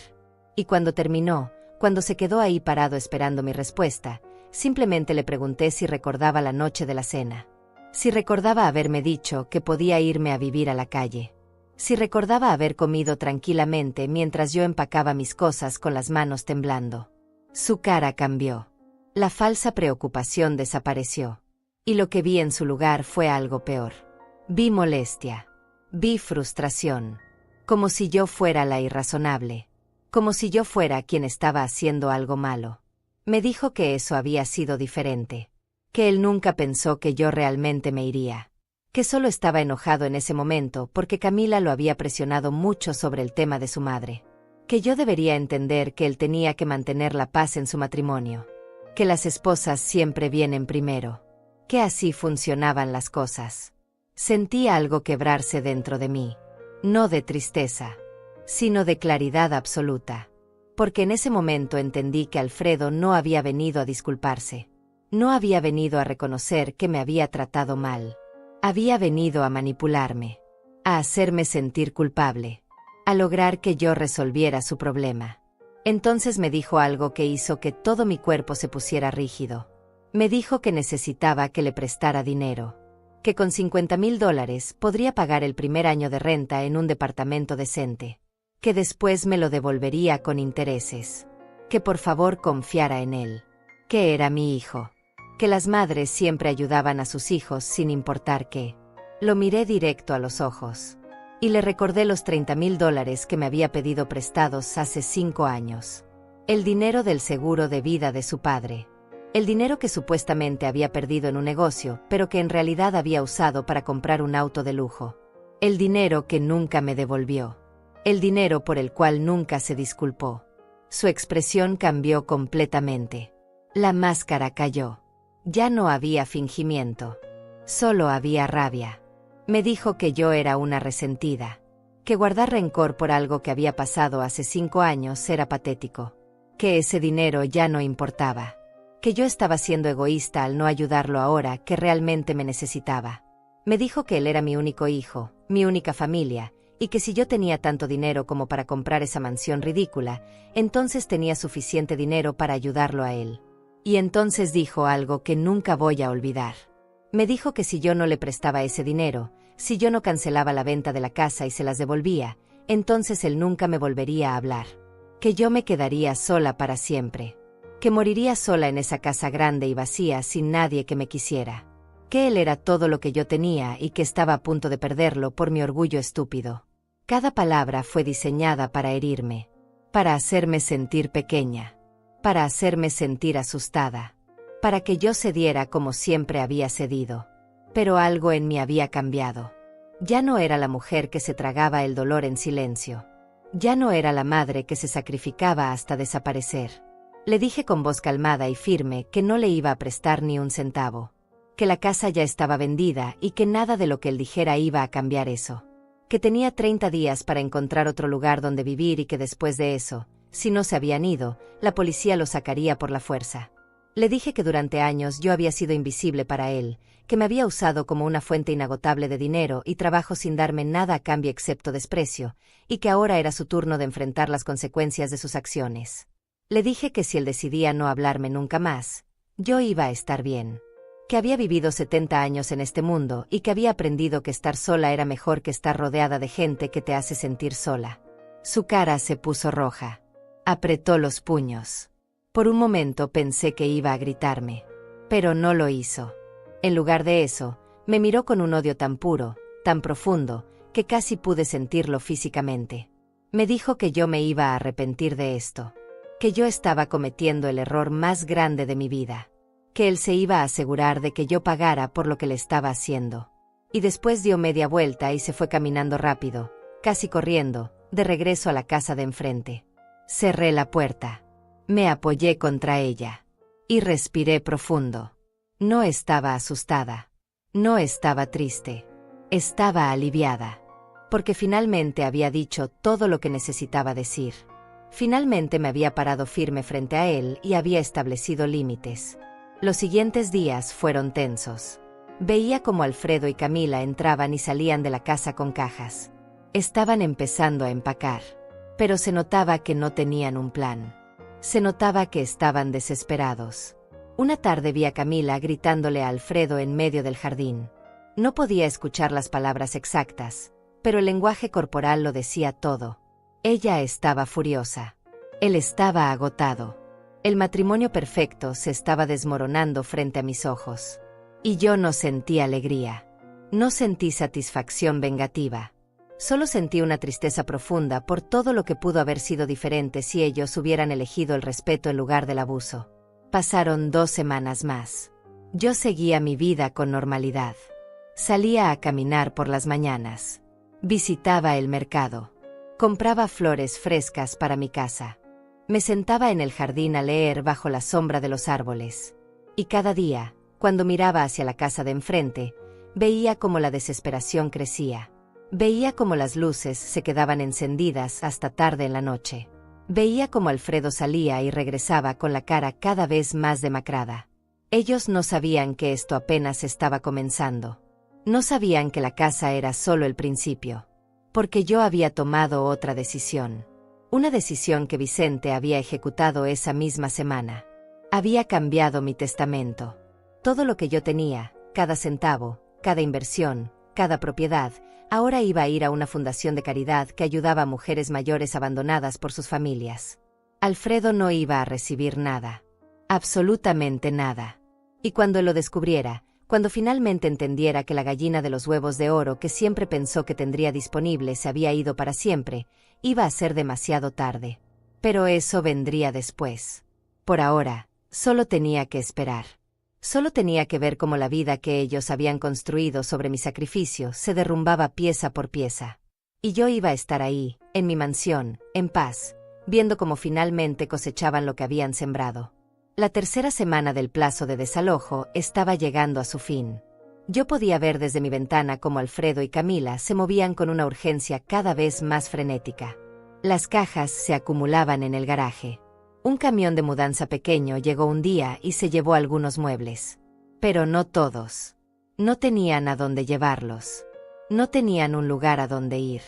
Speaker 1: Y cuando terminó, cuando se quedó ahí parado esperando mi respuesta, simplemente le pregunté si recordaba la noche de la cena. Si recordaba haberme dicho que podía irme a vivir a la calle. Si recordaba haber comido tranquilamente mientras yo empacaba mis cosas con las manos temblando. Su cara cambió. La falsa preocupación desapareció. Y lo que vi en su lugar fue algo peor. Vi molestia. Vi frustración. Como si yo fuera la irrazonable. Como si yo fuera quien estaba haciendo algo malo. Me dijo que eso había sido diferente. Que él nunca pensó que yo realmente me iría. Que solo estaba enojado en ese momento porque Camila lo había presionado mucho sobre el tema de su madre. Que yo debería entender que él tenía que mantener la paz en su matrimonio. Que las esposas siempre vienen primero. Que así funcionaban las cosas. Sentí algo quebrarse dentro de mí. No de tristeza, sino de claridad absoluta. Porque en ese momento entendí que Alfredo no había venido a disculparse. No había venido a reconocer que me había tratado mal. Había venido a manipularme, a hacerme sentir culpable, a lograr que yo resolviera su problema. Entonces me dijo algo que hizo que todo mi cuerpo se pusiera rígido. Me dijo que necesitaba que le prestara dinero, que con $50,000 podría pagar el primer año de renta en un departamento decente, que después me lo devolvería con intereses, que por favor confiara en él, que era mi hijo. Que las madres siempre ayudaban a sus hijos sin importar qué. Lo miré directo a los ojos. Y le recordé los $30,000 que me había pedido prestados hace 5 años. El dinero del seguro de vida de su padre. El dinero que supuestamente había perdido en un negocio, pero que en realidad había usado para comprar un auto de lujo. El dinero que nunca me devolvió. El dinero por el cual nunca se disculpó. Su expresión cambió completamente. La máscara cayó. Ya no había fingimiento. Solo había rabia. Me dijo que yo era una resentida. Que guardar rencor por algo que había pasado hace 5 años era patético. Que ese dinero ya no importaba. Que yo estaba siendo egoísta al no ayudarlo ahora que realmente me necesitaba. Me dijo que él era mi único hijo, mi única familia, y que si yo tenía tanto dinero como para comprar esa mansión ridícula, entonces tenía suficiente dinero para ayudarlo a él. Y entonces dijo algo que nunca voy a olvidar. Me dijo que si yo no le prestaba ese dinero, si yo no cancelaba la venta de la casa y se las devolvía, entonces él nunca me volvería a hablar. Que yo me quedaría sola para siempre. Que moriría sola en esa casa grande y vacía sin nadie que me quisiera. Que él era todo lo que yo tenía y que estaba a punto de perderlo por mi orgullo estúpido. Cada palabra fue diseñada para herirme. Para hacerme sentir pequeña. Para hacerme sentir asustada, para que yo cediera como siempre había cedido. Pero algo en mí había cambiado. Ya no era la mujer que se tragaba el dolor en silencio. Ya no era la madre que se sacrificaba hasta desaparecer. Le dije con voz calmada y firme que no le iba a prestar ni un centavo. Que la casa ya estaba vendida y que nada de lo que él dijera iba a cambiar eso. Que tenía 30 días para encontrar otro lugar donde vivir y que después de eso, si no se habían ido, la policía los sacaría por la fuerza. Le dije que durante años yo había sido invisible para él, que me había usado como una fuente inagotable de dinero y trabajo sin darme nada a cambio excepto desprecio, y que ahora era su turno de enfrentar las consecuencias de sus acciones. Le dije que si él decidía no hablarme nunca más, yo iba a estar bien. Que había vivido 70 años en este mundo y que había aprendido que estar sola era mejor que estar rodeada de gente que te hace sentir sola. Su cara se puso roja. Apretó los puños. Por un momento pensé que iba a gritarme, pero no lo hizo. En lugar de eso, me miró con un odio tan puro, tan profundo, que casi pude sentirlo físicamente. Me dijo que yo me iba a arrepentir de esto, que yo estaba cometiendo el error más grande de mi vida, que él se iba a asegurar de que yo pagara por lo que le estaba haciendo. Y después dio media vuelta y se fue caminando rápido, casi corriendo, de regreso a la casa de enfrente. Cerré la puerta. Me apoyé contra ella. Y respiré profundo. No estaba asustada. No estaba triste. Estaba aliviada. Porque finalmente había dicho todo lo que necesitaba decir. Finalmente me había parado firme frente a él y había establecido límites. Los siguientes días fueron tensos. Veía cómo Alfredo y Camila entraban y salían de la casa con cajas. Estaban empezando a empacar, pero se notaba que no tenían un plan. Se notaba que estaban desesperados. Una tarde vi a Camila gritándole a Alfredo en medio del jardín. No podía escuchar las palabras exactas, pero el lenguaje corporal lo decía todo. Ella estaba furiosa. Él estaba agotado. El matrimonio perfecto se estaba desmoronando frente a mis ojos. Y yo no sentí alegría. No sentí satisfacción vengativa. Solo sentí una tristeza profunda por todo lo que pudo haber sido diferente si ellos hubieran elegido el respeto en lugar del abuso. Pasaron 2 semanas más. Yo seguía mi vida con normalidad. Salía a caminar por las mañanas. Visitaba el mercado. Compraba flores frescas para mi casa. Me sentaba en el jardín a leer bajo la sombra de los árboles. Y cada día, cuando miraba hacia la casa de enfrente, veía cómo la desesperación crecía. Veía cómo las luces se quedaban encendidas hasta tarde en la noche. Veía cómo Alfredo salía y regresaba con la cara cada vez más demacrada. Ellos no sabían que esto apenas estaba comenzando. No sabían que la casa era solo el principio. Porque yo había tomado otra decisión. Una decisión que Vicente había ejecutado esa misma semana. Había cambiado mi testamento. Todo lo que yo tenía, cada centavo, cada inversión, cada propiedad, ahora iba a ir a una fundación de caridad que ayudaba a mujeres mayores abandonadas por sus familias. Alfredo no iba a recibir nada. Absolutamente nada. Y cuando lo descubriera, cuando finalmente entendiera que la gallina de los huevos de oro que siempre pensó que tendría disponible se había ido para siempre, iba a ser demasiado tarde. Pero eso vendría después. Por ahora, solo tenía que esperar. Solo tenía que ver cómo la vida que ellos habían construido sobre mi sacrificio se derrumbaba pieza por pieza. Y yo iba a estar ahí, en mi mansión, en paz, viendo cómo finalmente cosechaban lo que habían sembrado. La tercera semana del plazo de desalojo estaba llegando a su fin. Yo podía ver desde mi ventana cómo Alfredo y Camila se movían con una urgencia cada vez más frenética. Las cajas se acumulaban en el garaje. Un camión de mudanza pequeño llegó un día y se llevó algunos muebles. Pero no todos. No tenían a dónde llevarlos. No tenían un lugar a donde ir.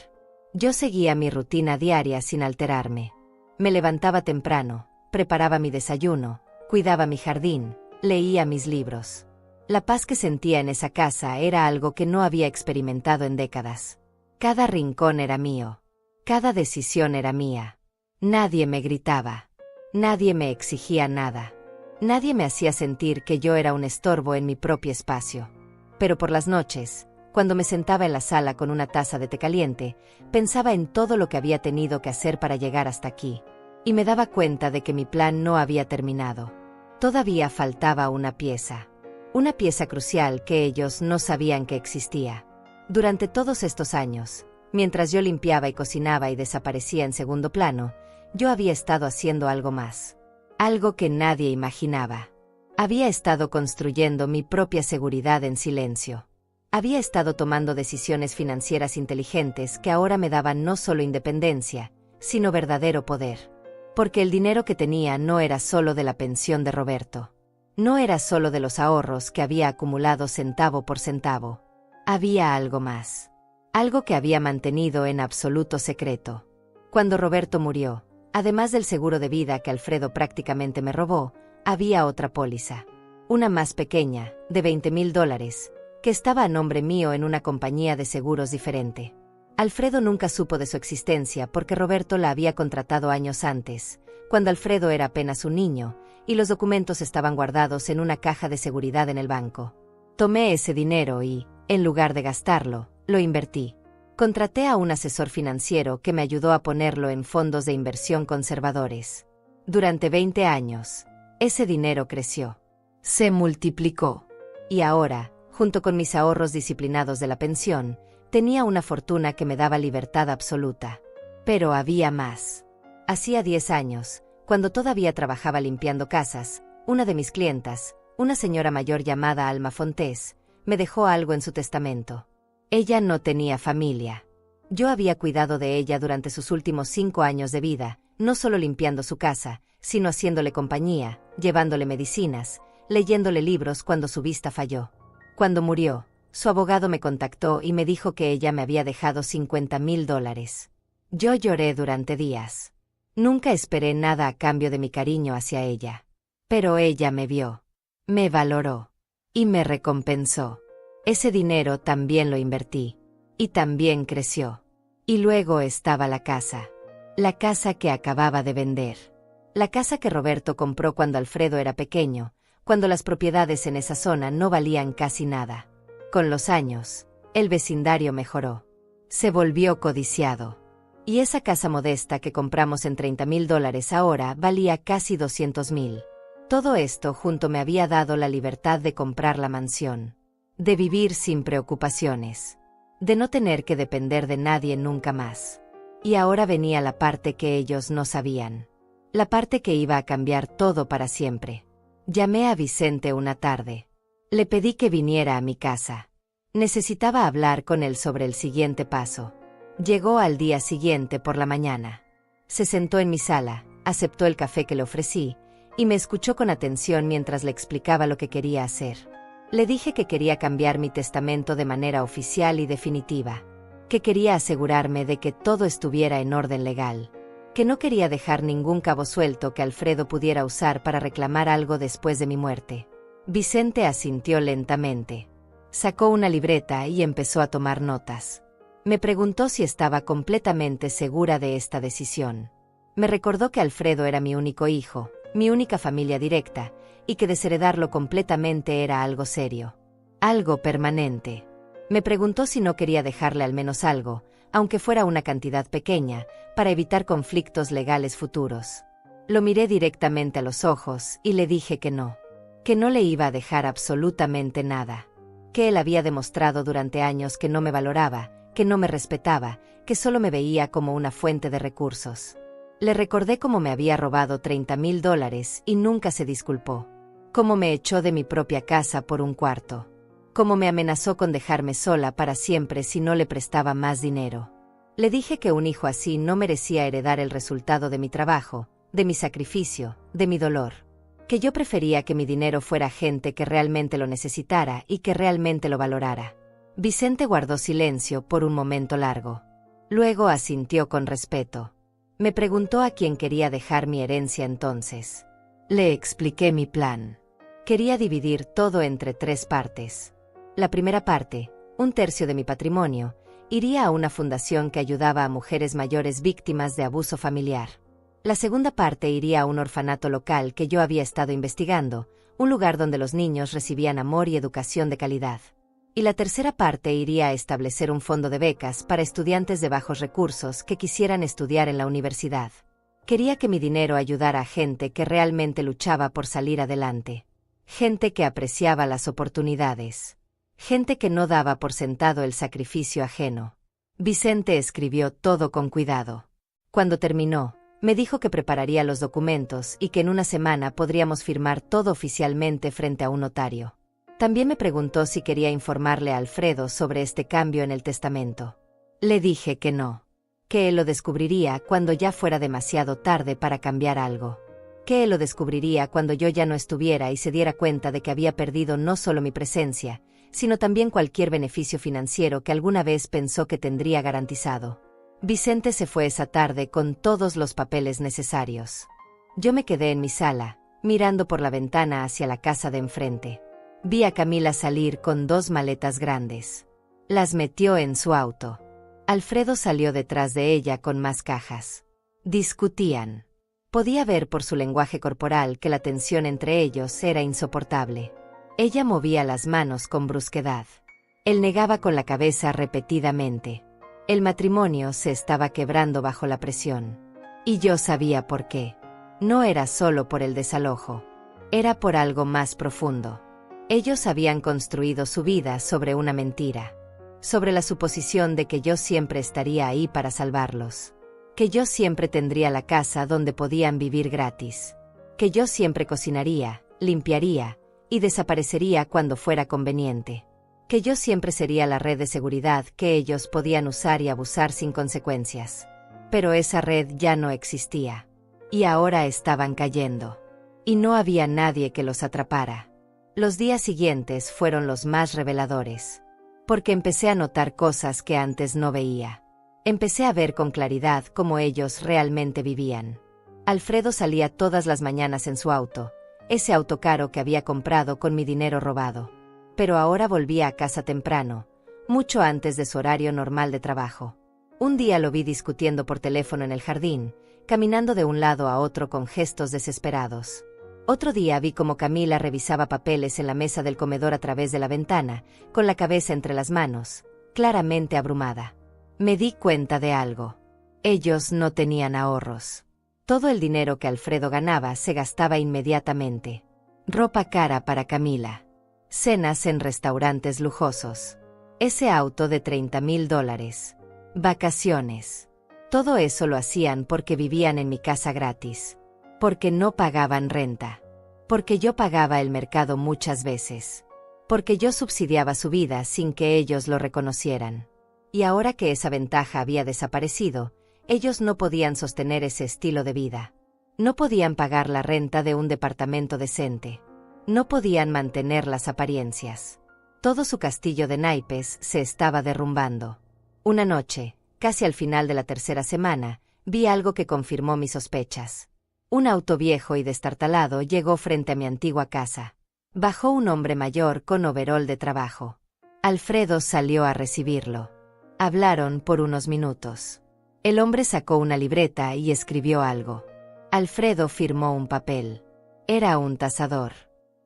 Speaker 1: Yo seguía mi rutina diaria sin alterarme. Me levantaba temprano, preparaba mi desayuno, cuidaba mi jardín, leía mis libros. La paz que sentía en esa casa era algo que no había experimentado en décadas. Cada rincón era mío. Cada decisión era mía. Nadie me gritaba. Nadie me exigía nada. Nadie me hacía sentir que yo era un estorbo en mi propio espacio. Pero por las noches, cuando me sentaba en la sala con una taza de té caliente, pensaba en todo lo que había tenido que hacer para llegar hasta aquí. Y me daba cuenta de que mi plan no había terminado. Todavía faltaba una pieza. Una pieza crucial que ellos no sabían que existía. Durante todos estos años, mientras yo limpiaba y cocinaba y desaparecía en segundo plano, yo había estado haciendo algo más. Algo que nadie imaginaba. Había estado construyendo mi propia seguridad en silencio. Había estado tomando decisiones financieras inteligentes que ahora me daban no solo independencia, sino verdadero poder. Porque el dinero que tenía no era solo de la pensión de Roberto. No era solo de los ahorros que había acumulado centavo por centavo. Había algo más. Algo que había mantenido en absoluto secreto. Cuando Roberto murió, además del seguro de vida que Alfredo prácticamente me robó, había otra póliza. Una más pequeña, de $20,000, que estaba a nombre mío en una compañía de seguros diferente. Alfredo nunca supo de su existencia porque Roberto la había contratado años antes, cuando Alfredo era apenas un niño, y los documentos estaban guardados en una caja de seguridad en el banco. Tomé ese dinero y, en lugar de gastarlo, lo invertí. Contraté a un asesor financiero que me ayudó a ponerlo en fondos de inversión conservadores. Durante 20 años, ese dinero creció. Se multiplicó. Y ahora, junto con mis ahorros disciplinados de la pensión, tenía una fortuna que me daba libertad absoluta. Pero había más. Hacía 10 años, cuando todavía trabajaba limpiando casas, una de mis clientas, una señora mayor llamada Alma Fontés, me dejó algo en su testamento. Ella no tenía familia. Yo había cuidado de ella durante sus últimos 5 años de vida, no solo limpiando su casa, sino haciéndole compañía, llevándole medicinas, leyéndole libros cuando su vista falló. Cuando murió, su abogado me contactó y me dijo que ella me había dejado $50,000. Yo lloré durante días. Nunca esperé nada a cambio de mi cariño hacia ella. Pero ella me vio, me valoró y me recompensó. Ese dinero también lo invertí. Y también creció. Y luego estaba la casa que acababa de vender. La casa que Roberto compró cuando Alfredo era pequeño, cuando las propiedades en esa zona no valían casi nada. Con los años, el vecindario mejoró. Se volvió codiciado. Y esa casa modesta que compramos en $30,000 ahora valía casi $200,000. Todo esto junto me había dado la libertad de comprar la mansión. De vivir sin preocupaciones. De no tener que depender de nadie nunca más. Y ahora venía la parte que ellos no sabían. La parte que iba a cambiar todo para siempre. Llamé a Vicente una tarde. Le pedí que viniera a mi casa. Necesitaba hablar con él sobre el siguiente paso. Llegó al día siguiente por la mañana. Se sentó en mi sala, aceptó el café que le ofrecí, y me escuchó con atención mientras le explicaba lo que quería hacer. Le dije que quería cambiar mi testamento de manera oficial y definitiva, que quería asegurarme de que todo estuviera en orden legal, que no quería dejar ningún cabo suelto que Alfredo pudiera usar para reclamar algo después de mi muerte. Vicente asintió lentamente. Sacó una libreta y empezó a tomar notas. Me preguntó si estaba completamente segura de esta decisión. Me recordó que Alfredo era mi único hijo, mi única familia directa, y que desheredarlo completamente era algo serio. Algo permanente. Me preguntó si no quería dejarle al menos algo, aunque fuera una cantidad pequeña, para evitar conflictos legales futuros. Lo miré directamente a los ojos y le dije que no le iba a dejar absolutamente nada. Que él había demostrado durante años que no me valoraba, que no me respetaba, que solo me veía como una fuente de recursos. Le recordé cómo me había robado $30,000 y nunca se disculpó. Cómo me echó de mi propia casa por un cuarto. Cómo me amenazó con dejarme sola para siempre si no le prestaba más dinero. Le dije que un hijo así no merecía heredar el resultado de mi trabajo, de mi sacrificio, de mi dolor. Que yo prefería que mi dinero fuera a gente que realmente lo necesitara y que realmente lo valorara. Vicente guardó silencio por un momento largo. Luego asintió con respeto. Me preguntó a quién quería dejar mi herencia entonces. Le expliqué mi plan. Quería dividir todo entre 3 partes. La primera parte, 1/3 de mi patrimonio, iría a una fundación que ayudaba a mujeres mayores víctimas de abuso familiar. La segunda parte iría a un orfanato local que yo había estado investigando, un lugar donde los niños recibían amor y educación de calidad. Y la tercera parte iría a establecer un fondo de becas para estudiantes de bajos recursos que quisieran estudiar en la universidad. Quería que mi dinero ayudara a gente que realmente luchaba por salir adelante. Gente que apreciaba las oportunidades. Gente que no daba por sentado el sacrificio ajeno. Vicente escribió todo con cuidado. Cuando terminó, me dijo que prepararía los documentos y que en una semana podríamos firmar todo oficialmente frente a un notario. También me preguntó si quería informarle a Alfredo sobre este cambio en el testamento. Le dije que no. Que él lo descubriría cuando ya fuera demasiado tarde para cambiar algo. Que él lo descubriría cuando yo ya no estuviera y se diera cuenta de que había perdido no solo mi presencia, sino también cualquier beneficio financiero que alguna vez pensó que tendría garantizado. Vicente se fue esa tarde con todos los papeles necesarios. Yo me quedé en mi sala, mirando por la ventana hacia la casa de enfrente. Vi a Camila salir con 2 maletas grandes. Las metió en su auto. Alfredo salió detrás de ella con más cajas. Discutían. Podía ver por su lenguaje corporal que la tensión entre ellos era insoportable. Ella movía las manos con brusquedad. Él negaba con la cabeza repetidamente. El matrimonio se estaba quebrando bajo la presión. Y yo sabía por qué. No era solo por el desalojo. Era por algo más profundo. Ellos habían construido su vida sobre una mentira. Sobre la suposición de que yo siempre estaría ahí para salvarlos. Que yo siempre tendría la casa donde podían vivir gratis. Que yo siempre cocinaría, limpiaría y desaparecería cuando fuera conveniente. Que yo siempre sería la red de seguridad que ellos podían usar y abusar sin consecuencias. Pero esa red ya no existía. Y ahora estaban cayendo. Y no había nadie que los atrapara. Los días siguientes fueron los más reveladores. Porque empecé a notar cosas que antes no veía. Empecé a ver con claridad cómo ellos realmente vivían. Alfredo salía todas las mañanas en su auto, ese auto caro que había comprado con mi dinero robado. Pero ahora volvía a casa temprano, mucho antes de su horario normal de trabajo. Un día lo vi discutiendo por teléfono en el jardín, caminando de un lado a otro con gestos desesperados. Otro día vi cómo Camila revisaba papeles en la mesa del comedor a través de la ventana, con la cabeza entre las manos, claramente abrumada. Me di cuenta de algo. Ellos no tenían ahorros. Todo el dinero que Alfredo ganaba se gastaba inmediatamente. Ropa cara para Camila. Cenas en restaurantes lujosos. Ese auto de $30,000. Vacaciones. Todo eso lo hacían porque vivían en mi casa gratis. Porque no pagaban renta. Porque yo pagaba el mercado muchas veces. Porque yo subsidiaba su vida sin que ellos lo reconocieran. Y ahora que esa ventaja había desaparecido, ellos no podían sostener ese estilo de vida. No podían pagar la renta de un departamento decente. No podían mantener las apariencias. Todo su castillo de naipes se estaba derrumbando. Una noche, casi al final de la tercera semana, vi algo que confirmó mis sospechas. Un auto viejo y destartalado llegó frente a mi antigua casa. Bajó un hombre mayor con overol de trabajo. Alfredo salió a recibirlo. Hablaron por unos minutos. El hombre sacó una libreta y escribió algo. Alfredo firmó un papel. Era un tasador.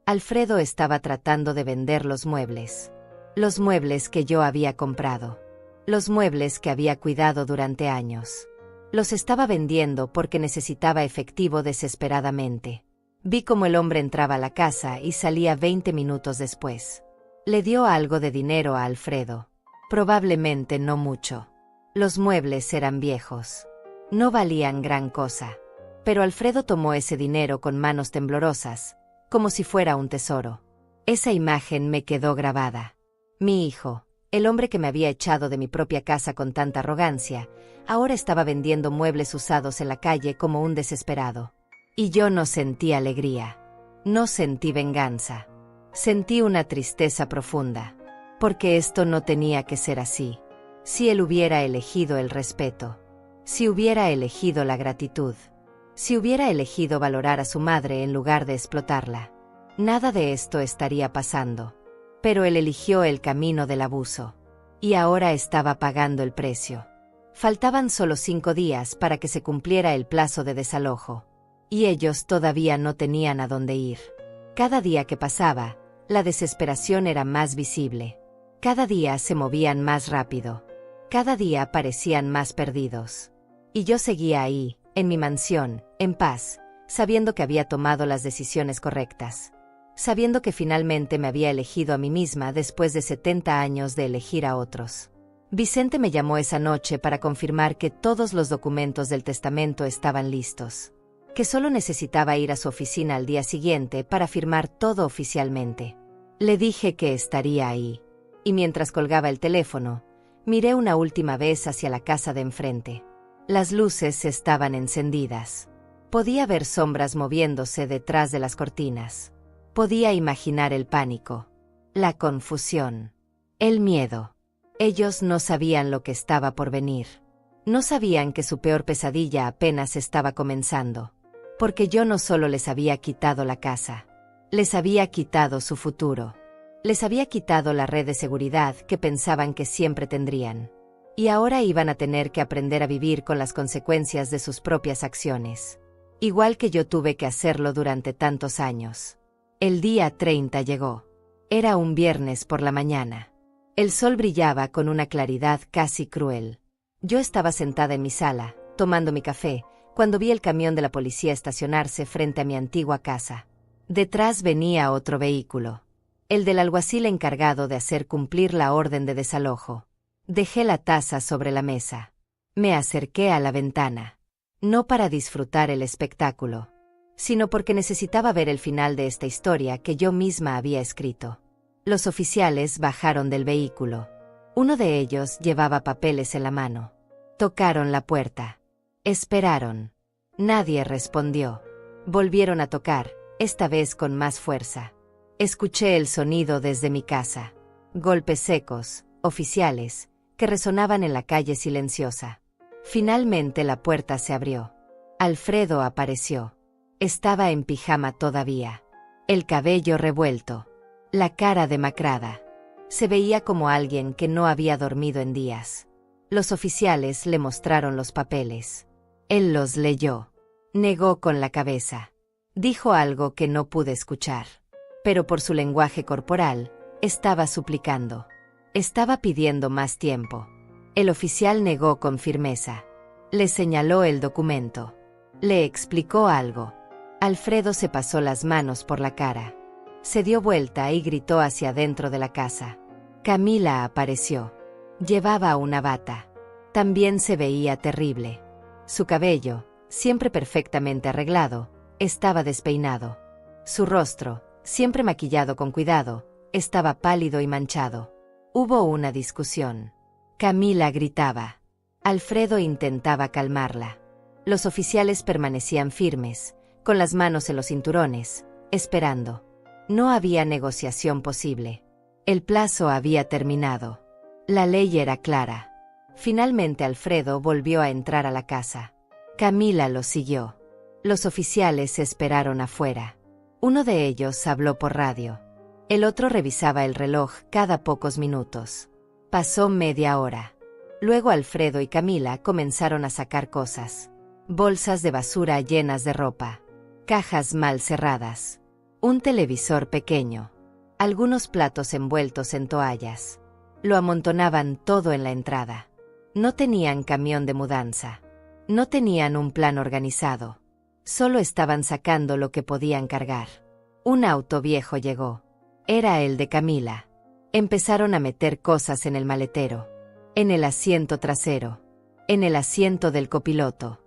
Speaker 1: Alfredo estaba tratando de vender los muebles. Los muebles que yo había comprado. Los muebles que había cuidado durante años. Los estaba vendiendo porque necesitaba efectivo desesperadamente. Vi cómo el hombre entraba a la casa y salía 20 minutos después. Le dio algo de dinero a Alfredo. Probablemente no mucho. Los muebles eran viejos. No valían gran cosa. Pero Alfredo tomó ese dinero con manos temblorosas, como si fuera un tesoro. Esa imagen me quedó grabada. Mi hijo, el hombre que me había echado de mi propia casa con tanta arrogancia, ahora estaba vendiendo muebles usados en la calle como un desesperado. Y yo no sentí alegría. No sentí venganza. Sentí una tristeza profunda. Porque esto no tenía que ser así. Si él hubiera elegido el respeto. Si hubiera elegido la gratitud. Si hubiera elegido valorar a su madre en lugar de explotarla. Nada de esto estaría pasando. Pero él eligió el camino del abuso. Y ahora estaba pagando el precio. Faltaban solo 5 días para que se cumpliera el plazo de desalojo. Y ellos todavía no tenían a dónde ir. Cada día que pasaba, la desesperación era más visible. Cada día se movían más rápido. Cada día parecían más perdidos. Y yo seguía ahí, en mi mansión, en paz, sabiendo que había tomado las decisiones correctas. Sabiendo que finalmente me había elegido a mí misma después de 70 años de elegir a otros. Vicente me llamó esa noche para confirmar que todos los documentos del testamento estaban listos. Que solo necesitaba ir a su oficina al día siguiente para firmar todo oficialmente. Le dije que estaría ahí. Y mientras colgaba el teléfono, miré una última vez hacia la casa de enfrente. Las luces estaban encendidas. Podía ver sombras moviéndose detrás de las cortinas. Podía imaginar el pánico, la confusión, el miedo. Ellos no sabían lo que estaba por venir. No sabían que su peor pesadilla apenas estaba comenzando. Porque yo no solo les había quitado la casa, les había quitado su futuro. Les había quitado la red de seguridad que pensaban que siempre tendrían. Y ahora iban a tener que aprender a vivir con las consecuencias de sus propias acciones. Igual que yo tuve que hacerlo durante tantos años. El día 30 llegó. Era un viernes por la mañana. El sol brillaba con una claridad casi cruel. Yo estaba sentada en mi sala, tomando mi café, cuando vi el camión de la policía estacionarse frente a mi antigua casa. Detrás venía otro vehículo. El del alguacil encargado de hacer cumplir la orden de desalojo. Dejé la taza sobre la mesa. Me acerqué a la ventana. No para disfrutar el espectáculo, sino porque necesitaba ver el final de esta historia que yo misma había escrito. Los oficiales bajaron del vehículo. Uno de ellos llevaba papeles en la mano. Tocaron la puerta. Esperaron. Nadie respondió. Volvieron a tocar, esta vez con más fuerza. Escuché el sonido desde mi casa. Golpes secos, oficiales, que resonaban en la calle silenciosa. Finalmente la puerta se abrió. Alfredo apareció. Estaba en pijama todavía. El cabello revuelto. La cara demacrada. Se veía como alguien que no había dormido en días. Los oficiales le mostraron los papeles. Él los leyó. Negó con la cabeza. Dijo algo que no pude escuchar. Pero por su lenguaje corporal, estaba suplicando. Estaba pidiendo más tiempo. El oficial negó con firmeza. Le señaló el documento. Le explicó algo. Alfredo se pasó las manos por la cara. Se dio vuelta y gritó hacia adentro de la casa. Camila apareció. Llevaba una bata. También se veía terrible. Su cabello, siempre perfectamente arreglado, estaba despeinado. Su rostro, siempre maquillado con cuidado, estaba pálido y manchado. Hubo una discusión. Camila gritaba. Alfredo intentaba calmarla. Los oficiales permanecían firmes, con las manos en los cinturones, esperando. No había negociación posible. El plazo había terminado. La ley era clara. Finalmente Alfredo volvió a entrar a la casa. Camila lo siguió. Los oficiales esperaron afuera. Uno de ellos habló por radio. El otro revisaba el reloj cada pocos minutos. Pasó media hora. Luego Alfredo y Camila comenzaron a sacar cosas. Bolsas de basura llenas de ropa. Cajas mal cerradas. Un televisor pequeño. Algunos platos envueltos en toallas. Lo amontonaban todo en la entrada. No tenían camión de mudanza. No tenían un plan organizado. Solo estaban sacando lo que podían cargar. Un auto viejo llegó. Era el de Camila. Empezaron a meter cosas en el maletero. En el asiento trasero. En el asiento del copiloto.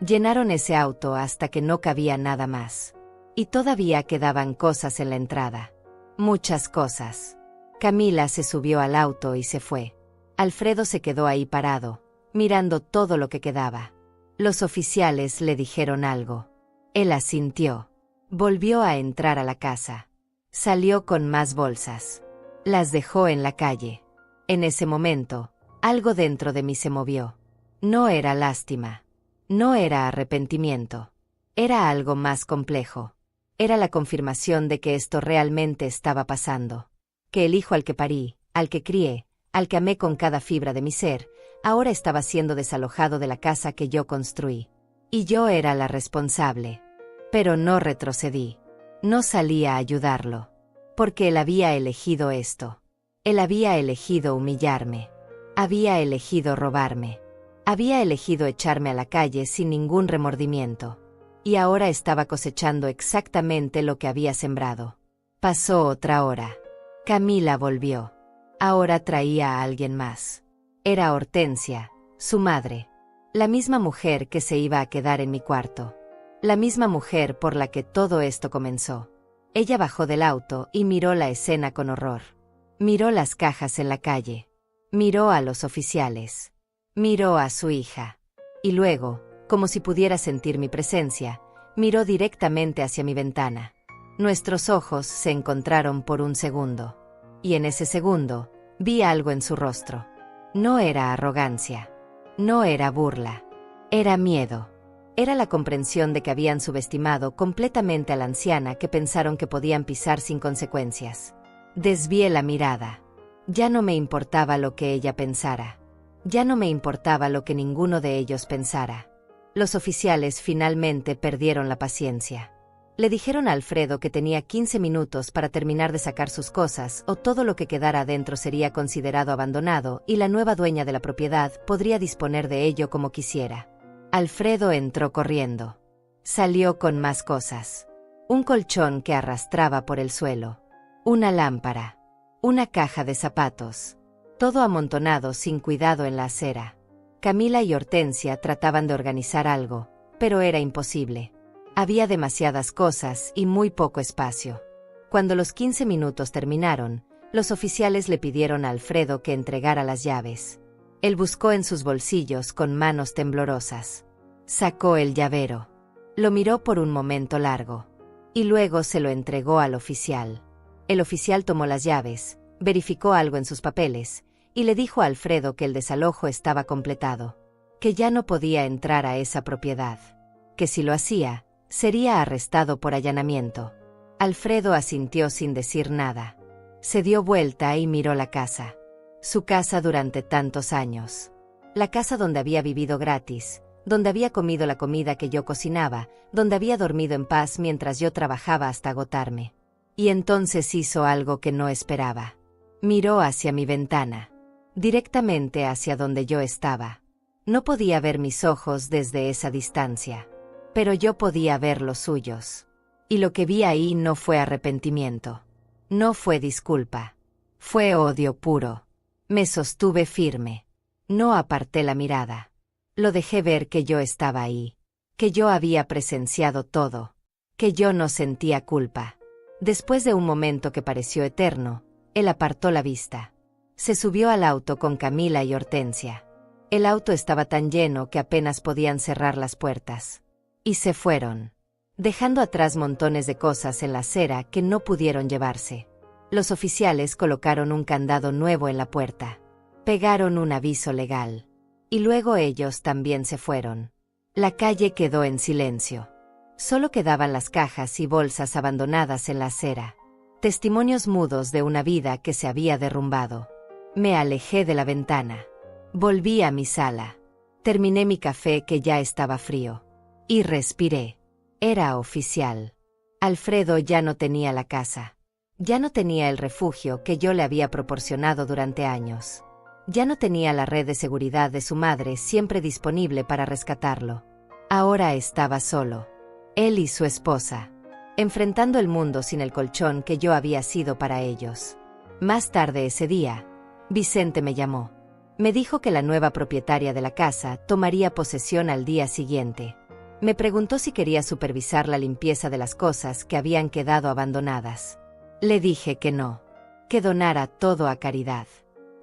Speaker 1: Llenaron ese auto hasta que no cabía nada más. Y todavía quedaban cosas en la entrada. Muchas cosas. Camila se subió al auto y se fue. Alfredo se quedó ahí parado, mirando todo lo que quedaba. Los oficiales le dijeron algo. Él asintió. Volvió a entrar a la casa. Salió con más bolsas. Las dejó en la calle. En ese momento, algo dentro de mí se movió. No era lástima. No era arrepentimiento. Era algo más complejo. Era la confirmación de que esto realmente estaba pasando. Que el hijo al que parí, al que crié, al que amé con cada fibra de mi ser, ahora estaba siendo desalojado de la casa que yo construí. Y yo era la responsable. Pero no retrocedí. No salí a ayudarlo. Porque él había elegido esto. Él había elegido humillarme. Había elegido robarme. Había elegido echarme a la calle sin ningún remordimiento. Y ahora estaba cosechando exactamente lo que había sembrado. Pasó otra hora. Camila volvió. Ahora traía a alguien más. Era Hortensia, su madre. La misma mujer que se iba a quedar en mi cuarto. La misma mujer por la que todo esto comenzó. Ella bajó del auto y miró la escena con horror. Miró las cajas en la calle. Miró a los oficiales. Miró a su hija. Y luego, como si pudiera sentir mi presencia, miró directamente hacia mi ventana. Nuestros ojos se encontraron por un segundo. Y en ese segundo, vi algo en su rostro. No era arrogancia. No era burla. Era miedo. Era la comprensión de que habían subestimado completamente a la anciana que pensaron que podían pisar sin consecuencias. Desvié la mirada. Ya no me importaba lo que ella pensara. Ya no me importaba lo que ninguno de ellos pensara. Los oficiales finalmente perdieron la paciencia. Le dijeron a Alfredo que tenía 15 minutos para terminar de sacar sus cosas o todo lo que quedara adentro sería considerado abandonado y la nueva dueña de la propiedad podría disponer de ello como quisiera. Alfredo entró corriendo. Salió con más cosas. Un colchón que arrastraba por el suelo. Una lámpara. Una caja de zapatos. Todo amontonado sin cuidado en la acera. Camila y Hortensia trataban de organizar algo, pero era imposible. Había demasiadas cosas y muy poco espacio. Cuando los 15 minutos terminaron, los oficiales le pidieron a Alfredo que entregara las llaves. Él buscó en sus bolsillos con manos temblorosas. Sacó el llavero. Lo miró por un momento largo. Y luego se lo entregó al oficial. El oficial tomó las llaves, verificó algo en sus papeles, y le dijo a Alfredo que el desalojo estaba completado, que ya no podía entrar a esa propiedad, que si lo hacía, sería arrestado por allanamiento. Alfredo asintió sin decir nada. Se dio vuelta y miró la casa. Su casa durante tantos años. La casa donde había vivido gratis, donde había comido la comida que yo cocinaba, donde había dormido en paz mientras yo trabajaba hasta agotarme. Y entonces hizo algo que no esperaba. Miró hacia mi ventana, directamente hacia donde yo estaba. No podía ver mis ojos desde esa distancia, pero yo podía ver los suyos. Y lo que vi ahí no fue arrepentimiento. No fue disculpa. Fue odio puro. Me sostuve firme. No aparté la mirada. Lo dejé ver que yo estaba ahí, que yo había presenciado todo, que yo no sentía culpa. Después de un momento que pareció eterno, él apartó la vista. Se subió al auto con Camila y Hortensia. El auto estaba tan lleno que apenas podían cerrar las puertas. Y se fueron, dejando atrás montones de cosas en la acera que no pudieron llevarse. Los oficiales colocaron un candado nuevo en la puerta. Pegaron un aviso legal. Y luego ellos también se fueron. La calle quedó en silencio. Solo quedaban las cajas y bolsas abandonadas en la acera. Testimonios mudos de una vida que se había derrumbado. Me alejé de la ventana. Volví a mi sala. Terminé mi café que ya estaba frío. Y respiré. Era oficial. Alfredo ya no tenía la casa. Ya no tenía el refugio que yo le había proporcionado durante años. Ya no tenía la red de seguridad de su madre siempre disponible para rescatarlo. Ahora estaba solo. Él y su esposa. Enfrentando el mundo sin el colchón que yo había sido para ellos. Más tarde ese día, Vicente me llamó. Me dijo que la nueva propietaria de la casa tomaría posesión al día siguiente. Me preguntó si quería supervisar la limpieza de las cosas que habían quedado abandonadas. Le dije que no. Que donara todo a caridad.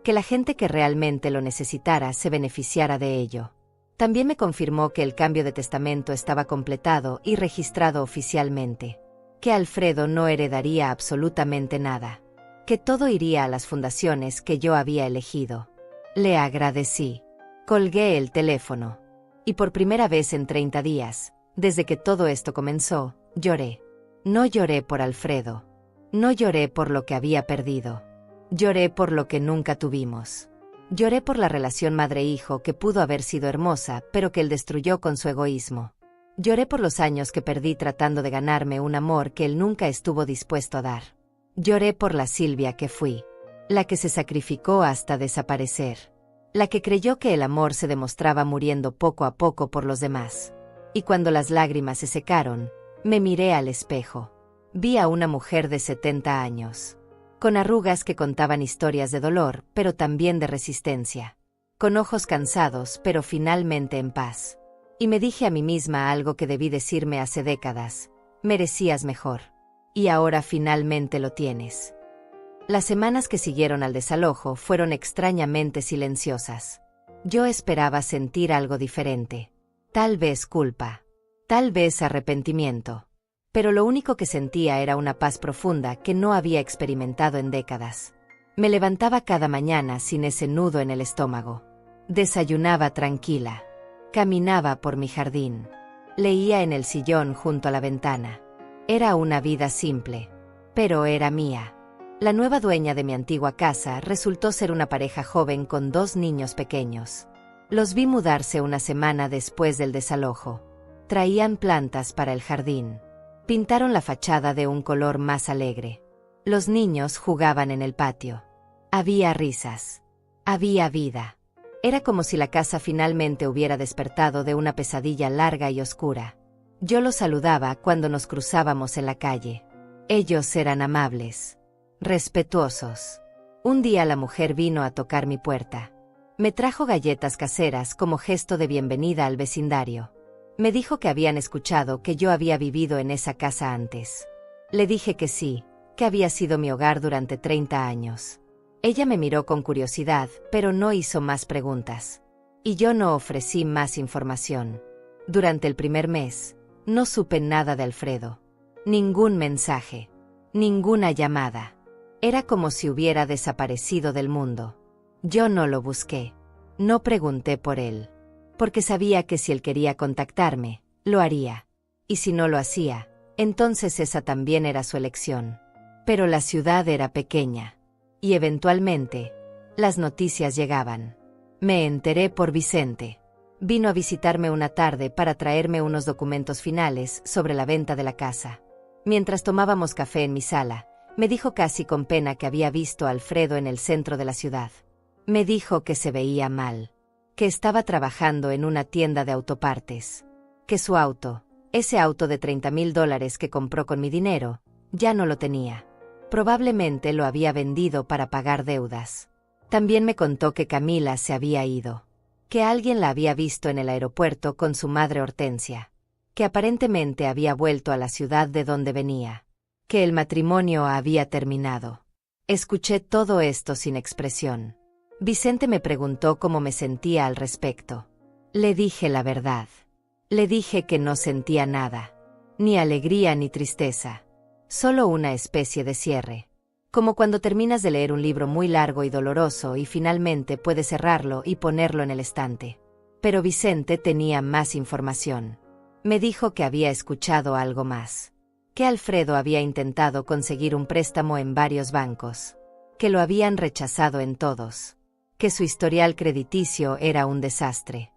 Speaker 1: Que la gente que realmente lo necesitara se beneficiara de ello. También me confirmó que el cambio de testamento estaba completado y registrado oficialmente. Que Alfredo no heredaría absolutamente nada. Que todo iría a las fundaciones que yo había elegido. Le agradecí. Colgué el teléfono. Y por primera vez en 30 días, desde que todo esto comenzó, lloré. No lloré por Alfredo. No lloré por lo que había perdido. Lloré por lo que nunca tuvimos. Lloré por la relación madre-hijo que pudo haber sido hermosa, pero que él destruyó con su egoísmo. Lloré por los años que perdí tratando de ganarme un amor que él nunca estuvo dispuesto a dar. Lloré por la Silvia que fui. La que se sacrificó hasta desaparecer. La que creyó que el amor se demostraba muriendo poco a poco por los demás. Y cuando las lágrimas se secaron, me miré al espejo. Vi a una mujer de 70 años. Con arrugas que contaban historias de dolor, pero también de resistencia. Con ojos cansados, pero finalmente en paz. Y me dije a mí misma algo que debí decirme hace décadas. Merecías mejor. Y ahora finalmente lo tienes. Las semanas que siguieron al desalojo fueron extrañamente silenciosas. Yo esperaba sentir algo diferente. Tal vez culpa. Tal vez arrepentimiento. Pero lo único que sentía era una paz profunda que no había experimentado en décadas. Me levantaba cada mañana sin ese nudo en el estómago. Desayunaba tranquila. Caminaba por mi jardín. Leía en el sillón junto a la ventana. Era una vida simple. Pero era mía. La nueva dueña de mi antigua casa resultó ser una pareja joven con 2 niños pequeños. Los vi mudarse una semana después del desalojo. Traían plantas para el jardín. Pintaron la fachada de un color más alegre. Los niños jugaban en el patio. Había risas. Había vida. Era como si la casa finalmente hubiera despertado de una pesadilla larga y oscura. Yo los saludaba cuando nos cruzábamos en la calle. Ellos eran amables. Respetuosos. Un día la mujer vino a tocar mi puerta. Me trajo galletas caseras como gesto de bienvenida al vecindario. Me dijo que habían escuchado que yo había vivido en esa casa antes. Le dije que sí, que había sido mi hogar durante 30 años. Ella me miró con curiosidad, pero no hizo más preguntas. Y yo no ofrecí más información. Durante el primer mes, no supe nada de Alfredo. Ningún mensaje. Ninguna llamada. Era como si hubiera desaparecido del mundo. Yo no lo busqué. No pregunté por él. Porque sabía que si él quería contactarme, lo haría. Y si no lo hacía, entonces esa también era su elección. Pero la ciudad era pequeña. Y eventualmente, las noticias llegaban. Me enteré por Vicente. Vino a visitarme una tarde para traerme unos documentos finales sobre la venta de la casa. Mientras tomábamos café en mi sala, me dijo casi con pena que había visto a Alfredo en el centro de la ciudad. Me dijo que se veía mal, que estaba trabajando en una tienda de autopartes, que su auto, ese auto de $30,000 que compró con mi dinero, ya no lo tenía. Probablemente lo había vendido para pagar deudas. También me contó que Camila se había ido, que alguien la había visto en el aeropuerto con su madre Hortensia, que aparentemente había vuelto a la ciudad de donde venía, que el matrimonio había terminado. Escuché todo esto sin expresión. Vicente me preguntó cómo me sentía al respecto. Le dije la verdad. Le dije que no sentía nada, ni alegría ni tristeza, solo una especie de cierre. Como cuando terminas de leer un libro muy largo y doloroso y finalmente puedes cerrarlo y ponerlo en el estante. Pero Vicente tenía más información. Me dijo que había escuchado algo más. Que Alfredo había intentado conseguir un préstamo en varios bancos. Que lo habían rechazado en todos. Que su historial crediticio era un desastre.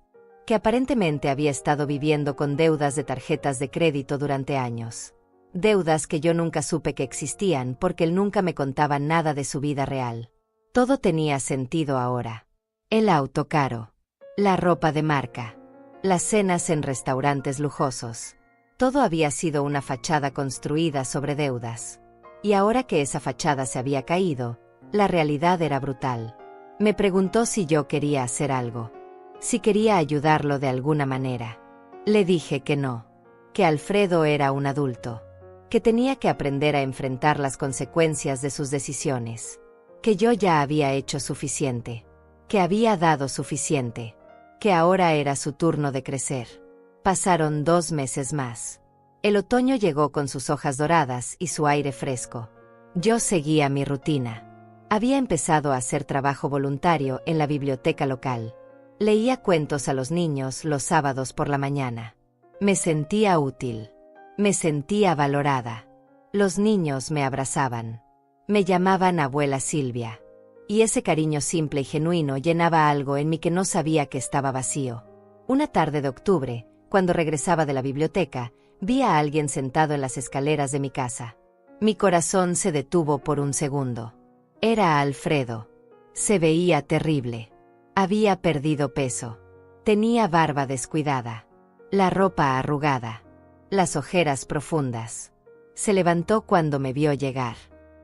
Speaker 1: Que aparentemente había estado viviendo con deudas de tarjetas de crédito durante años. Deudas que yo nunca supe que existían porque él nunca me contaba nada de su vida real. Todo tenía sentido ahora. El auto caro. La ropa de marca. Las cenas en restaurantes lujosos. Todo había sido una fachada construida sobre deudas. Y ahora que esa fachada se había caído, la realidad era brutal. Me preguntó si yo quería hacer algo. Si quería ayudarlo de alguna manera. Le dije que no. Que Alfredo era un adulto. Que tenía que aprender a enfrentar las consecuencias de sus decisiones. Que yo ya había hecho suficiente. Que había dado suficiente. Que ahora era su turno de crecer. Pasaron 2 meses más. El otoño llegó con sus hojas doradas y su aire fresco. Yo seguía mi rutina. Había empezado a hacer trabajo voluntario en la biblioteca local. Leía cuentos a los niños los sábados por la mañana. Me sentía útil. Me sentía valorada. Los niños me abrazaban. Me llamaban abuela Silvia. Y ese cariño simple y genuino llenaba algo en mí que no sabía que estaba vacío. Una tarde de octubre, cuando regresaba de la biblioteca, vi a alguien sentado en las escaleras de mi casa. Mi corazón se detuvo por un segundo. Era Alfredo. Se veía terrible. Había perdido peso. Tenía barba descuidada. La ropa arrugada. Las ojeras profundas. Se levantó cuando me vio llegar.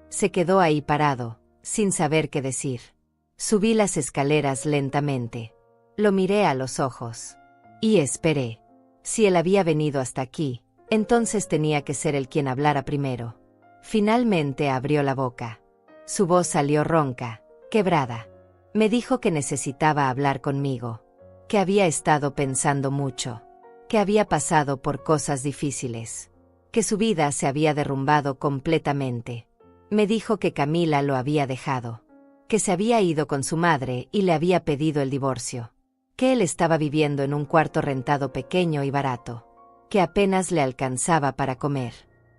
Speaker 1: Se quedó ahí parado, sin saber qué decir. Subí las escaleras lentamente. Lo miré a los ojos. Y esperé. Si él había venido hasta aquí, entonces tenía que ser él quien hablara primero. Finalmente abrió la boca. Su voz salió ronca, quebrada. Me dijo que necesitaba hablar conmigo. Que había estado pensando mucho. Que había pasado por cosas difíciles. Que su vida se había derrumbado completamente. Me dijo que Camila lo había dejado. Que se había ido con su madre y le había pedido el divorcio. Que él estaba viviendo en un cuarto rentado pequeño y barato. Que apenas le alcanzaba para comer.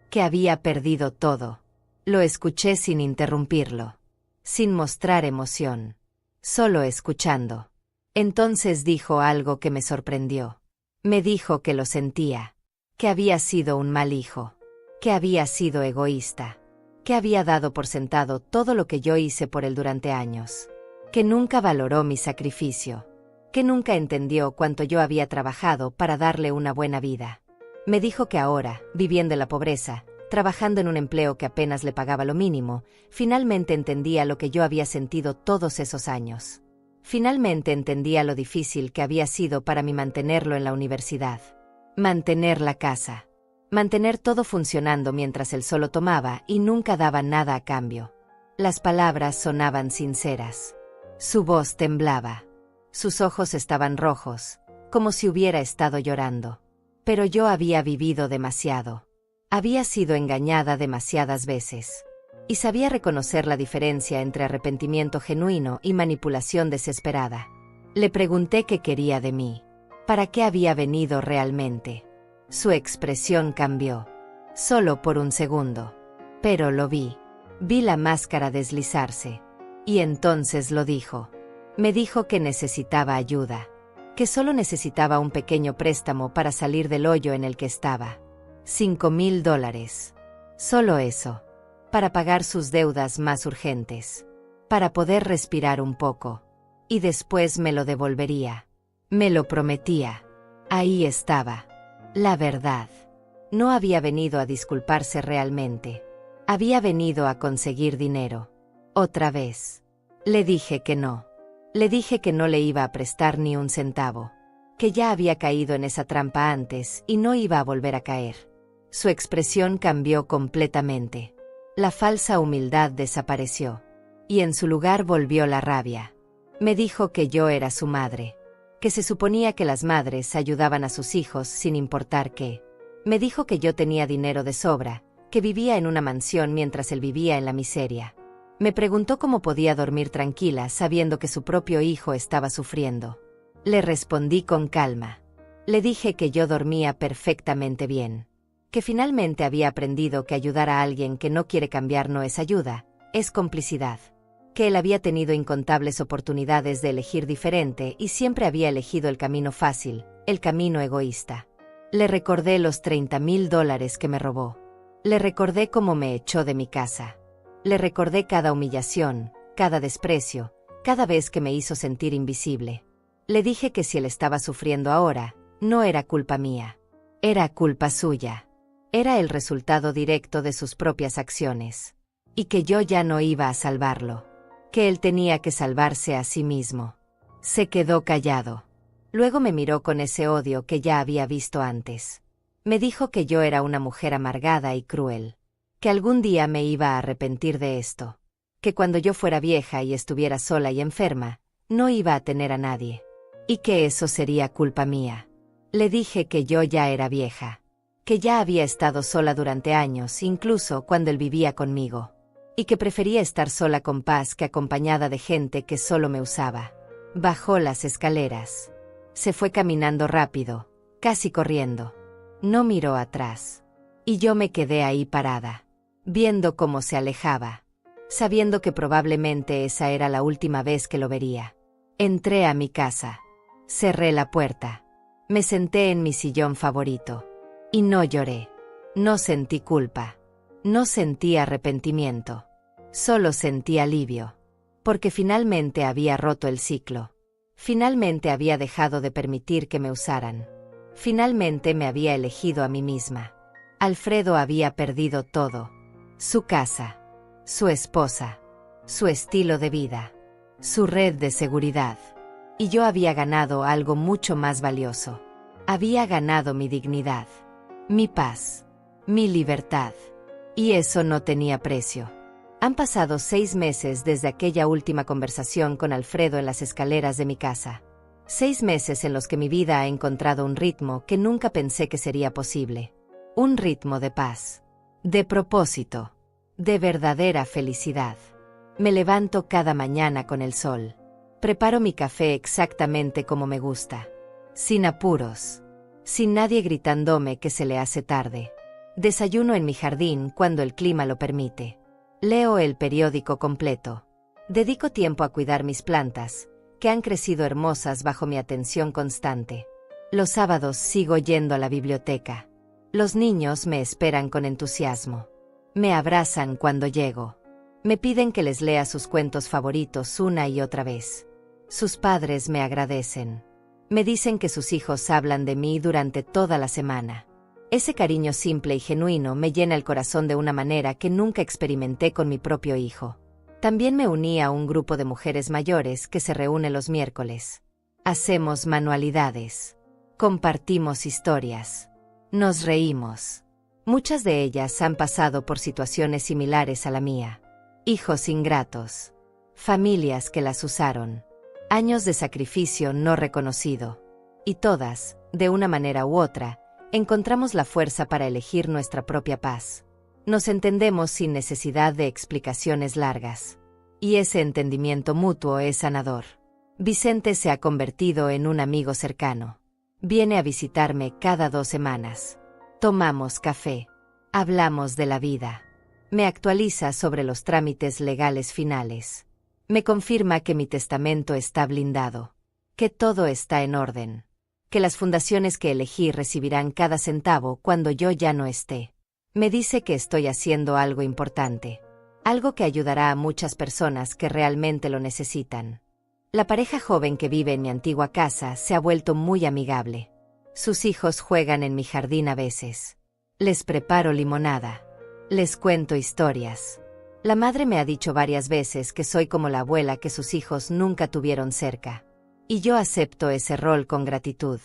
Speaker 1: Que había perdido todo. Lo escuché sin interrumpirlo. Sin mostrar emoción. Solo escuchando. Entonces dijo algo que me sorprendió. Me dijo que lo sentía. Que había sido un mal hijo. Que había sido egoísta. Que había dado por sentado todo lo que yo hice por él durante años. Que nunca valoró mi sacrificio. Que nunca entendió cuánto yo había trabajado para darle una buena vida. Me dijo que ahora, viviendo en la pobreza, trabajando en un empleo que apenas le pagaba lo mínimo, finalmente entendía lo que yo había sentido todos esos años. Finalmente entendía lo difícil que había sido para mí mantenerlo en la universidad. Mantener la casa. Mantener todo funcionando mientras él solo tomaba y nunca daba nada a cambio. Las palabras sonaban sinceras. Su voz temblaba. Sus ojos estaban rojos, como si hubiera estado llorando. Pero yo había vivido demasiado. Había sido engañada demasiadas veces. Y sabía reconocer la diferencia entre arrepentimiento genuino y manipulación desesperada. Le pregunté qué quería de mí. ¿Para qué había venido realmente? Su expresión cambió. Solo por un segundo. Pero lo vi. Vi la máscara deslizarse. Y entonces lo dijo. Me dijo que necesitaba ayuda. Que solo necesitaba un pequeño préstamo para salir del hoyo en el que estaba. $5,000. Solo eso. Para pagar sus deudas más urgentes. Para poder respirar un poco. Y después me lo devolvería. Me lo prometía. Ahí estaba. La verdad. No había venido a disculparse realmente. Había venido a conseguir dinero. Otra vez. Le dije que no. Le dije que no le iba a prestar ni un centavo. Que ya había caído en esa trampa antes y no iba a volver a caer. Su expresión cambió completamente. La falsa humildad desapareció. Y en su lugar volvió la rabia. Me dijo que yo era su madre. Que se suponía que las madres ayudaban a sus hijos sin importar qué. Me dijo que yo tenía dinero de sobra, que vivía en una mansión mientras él vivía en la miseria. Me preguntó cómo podía dormir tranquila sabiendo que su propio hijo estaba sufriendo. Le respondí con calma. Le dije que yo dormía perfectamente bien. Que finalmente había aprendido que ayudar a alguien que no quiere cambiar no es ayuda, es complicidad. Que él había tenido incontables oportunidades de elegir diferente y siempre había elegido el camino fácil, el camino egoísta. Le recordé los $30,000 que me robó. Le recordé cómo me echó de mi casa. Le recordé cada humillación, cada desprecio, cada vez que me hizo sentir invisible. Le dije que si él estaba sufriendo ahora, no era culpa mía. Era culpa suya. Era el resultado directo de sus propias acciones. Y que yo ya no iba a salvarlo. Que él tenía que salvarse a sí mismo. Se quedó callado. Luego me miró con ese odio que ya había visto antes. Me dijo que yo era una mujer amargada y cruel. Que algún día me iba a arrepentir de esto. Que cuando yo fuera vieja y estuviera sola y enferma, no iba a tener a nadie. Y que eso sería culpa mía. Le dije que yo ya era vieja. Que ya había estado sola durante años, incluso cuando él vivía conmigo. Y que prefería estar sola con paz que acompañada de gente que solo me usaba. Bajó las escaleras. Se fue caminando rápido, casi corriendo. No miró atrás. Y yo me quedé ahí parada, viendo cómo se alejaba, sabiendo que probablemente esa era la última vez que lo vería. Entré a mi casa. Cerré la puerta. Me senté en mi sillón favorito. Y no lloré. No sentí culpa. No sentí arrepentimiento. Solo sentí alivio. Porque finalmente había roto el ciclo. Finalmente había dejado de permitir que me usaran. Finalmente me había elegido a mí misma. Alfredo había perdido todo. Su casa. Su esposa. Su estilo de vida. Su red de seguridad. Y yo había ganado algo mucho más valioso. Había ganado mi dignidad. Mi paz. Mi libertad. Y eso no tenía precio. Han pasado 6 meses desde aquella última conversación con Alfredo en las escaleras de mi casa. 6 meses en los que mi vida ha encontrado un ritmo que nunca pensé que sería posible. Un ritmo de paz. De propósito. De verdadera felicidad. Me levanto cada mañana con el sol. Preparo mi café exactamente como me gusta. Sin apuros. Sin nadie gritándome que se le hace tarde. Desayuno en mi jardín cuando el clima lo permite. Leo el periódico completo. Dedico tiempo a cuidar mis plantas, que han crecido hermosas bajo mi atención constante. Los sábados sigo yendo a la biblioteca. Los niños me esperan con entusiasmo. Me abrazan cuando llego. Me piden que les lea sus cuentos favoritos una y otra vez. Sus padres me agradecen. Me dicen que sus hijos hablan de mí durante toda la semana. Ese cariño simple y genuino me llena el corazón de una manera que nunca experimenté con mi propio hijo. También me uní a un grupo de mujeres mayores que se reúne los miércoles. Hacemos manualidades. Compartimos historias. Nos reímos. Muchas de ellas han pasado por situaciones similares a la mía. Hijos ingratos. Familias que las usaron. Años de sacrificio no reconocido. Y todas, de una manera u otra, encontramos la fuerza para elegir nuestra propia paz. Nos entendemos sin necesidad de explicaciones largas. Y ese entendimiento mutuo es sanador. Vicente se ha convertido en un amigo cercano. Viene a visitarme cada 2 semanas. Tomamos café. Hablamos de la vida. Me actualiza sobre los trámites legales finales. Me confirma que mi testamento está blindado. Que todo está en orden. Que las fundaciones que elegí recibirán cada centavo cuando yo ya no esté. Me dice que estoy haciendo algo importante. Algo que ayudará a muchas personas que realmente lo necesitan. La pareja joven que vive en mi antigua casa se ha vuelto muy amigable. Sus hijos juegan en mi jardín a veces. Les preparo limonada. Les cuento historias. La madre me ha dicho varias veces que soy como la abuela que sus hijos nunca tuvieron cerca. Y yo acepto ese rol con gratitud.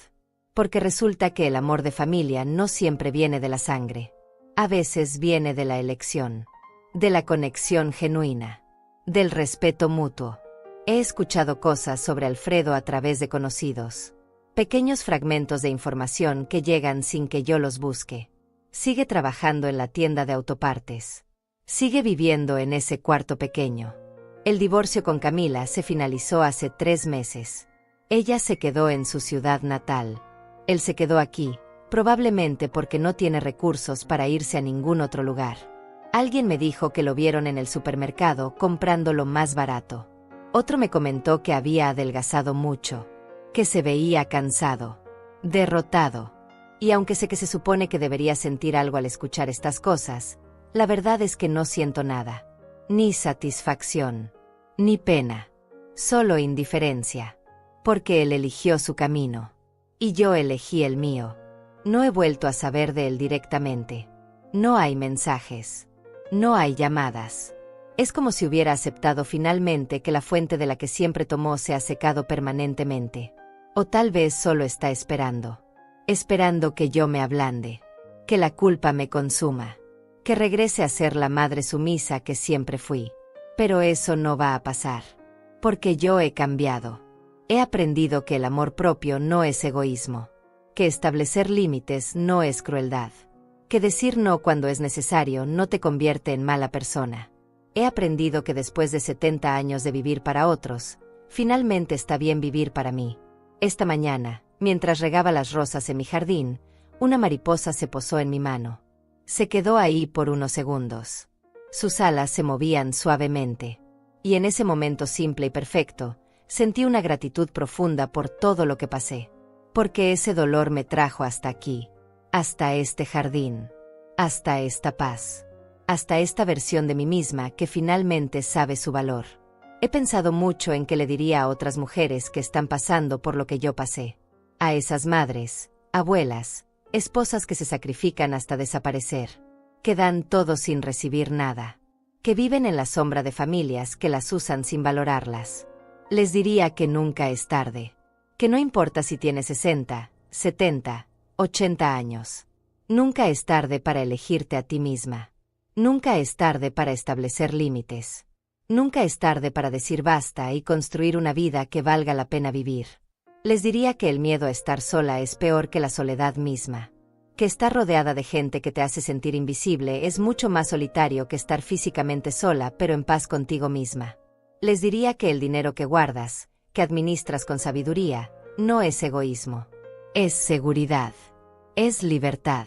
Speaker 1: Porque resulta que el amor de familia no siempre viene de la sangre. A veces viene de la elección. De la conexión genuina. Del respeto mutuo. He escuchado cosas sobre Alfredo a través de conocidos. Pequeños fragmentos de información que llegan sin que yo los busque. Sigue trabajando en la tienda de autopartes. Sigue viviendo en ese cuarto pequeño. El divorcio con Camila se finalizó hace 3 meses. Ella se quedó en su ciudad natal. Él se quedó aquí, probablemente porque no tiene recursos para irse a ningún otro lugar. Alguien me dijo que lo vieron en el supermercado comprando lo más barato. Otro me comentó que había adelgazado mucho, que se veía cansado, derrotado. Y aunque sé que se supone que debería sentir algo al escuchar estas cosas, la verdad es que no siento nada. Ni satisfacción, ni pena. Solo indiferencia. Porque él eligió su camino. Y yo elegí el mío. No he vuelto a saber de él directamente. No hay mensajes. No hay llamadas. Es como si hubiera aceptado finalmente que la fuente de la que siempre tomó se ha secado permanentemente. O tal vez solo está esperando. Esperando que yo me ablande. Que la culpa me consuma. Que regrese a ser la madre sumisa que siempre fui. Pero eso no va a pasar. Porque yo he cambiado. He aprendido que el amor propio no es egoísmo. Que establecer límites no es crueldad. Que decir no cuando es necesario no te convierte en mala persona. He aprendido que después de 70 años de vivir para otros, finalmente está bien vivir para mí. Esta mañana, mientras regaba las rosas en mi jardín, una mariposa se posó en mi mano. Se quedó ahí por unos segundos. Sus alas se movían suavemente. Y en ese momento simple y perfecto, sentí una gratitud profunda por todo lo que pasé. Porque ese dolor me trajo hasta aquí. Hasta este jardín. Hasta esta paz. Hasta esta versión de mí misma que finalmente sabe su valor. He pensado mucho en qué le diría a otras mujeres que están pasando por lo que yo pasé. A esas madres, abuelas, esposas que se sacrifican hasta desaparecer. Que dan todo sin recibir nada. Que viven en la sombra de familias que las usan sin valorarlas. Les diría que nunca es tarde. Que no importa si tienes 60, 70, 80 años. Nunca es tarde para elegirte a ti misma. Nunca es tarde para establecer límites. Nunca es tarde para decir basta y construir una vida que valga la pena vivir. Les diría que el miedo a estar sola es peor que la soledad misma. Que estar rodeada de gente que te hace sentir invisible es mucho más solitario que estar físicamente sola pero en paz contigo misma. Les diría que el dinero que guardas, que administras con sabiduría, no es egoísmo. Es seguridad. Es libertad.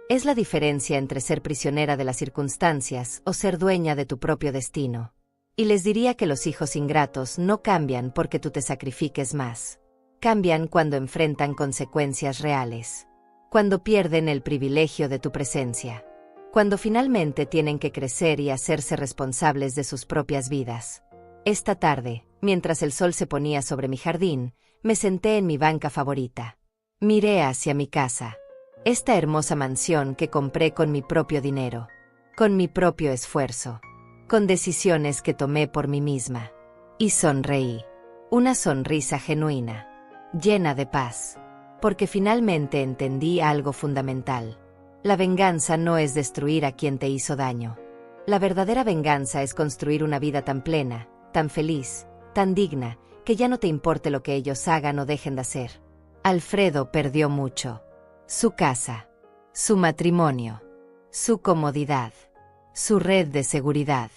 Speaker 1: Es la diferencia entre ser prisionera de las circunstancias o ser dueña de tu propio destino. Y les diría que los hijos ingratos no cambian porque tú te sacrifiques más. Cambian cuando enfrentan consecuencias reales. Cuando pierden el privilegio de tu presencia. Cuando finalmente tienen que crecer y hacerse responsables de sus propias vidas. Esta tarde, mientras el sol se ponía sobre mi jardín, me senté en mi banca favorita. Miré hacia mi casa. Esta hermosa mansión que compré con mi propio dinero. Con mi propio esfuerzo. Con decisiones que tomé por mí misma. Y sonreí. Una sonrisa genuina. Llena de paz. Porque finalmente entendí algo fundamental. La venganza no es destruir a quien te hizo daño. La verdadera venganza es construir una vida tan plena, tan feliz, tan digna, que ya no te importe lo que ellos hagan o dejen de hacer. Alfredo perdió mucho. Su casa, su matrimonio, su comodidad, su red de seguridad.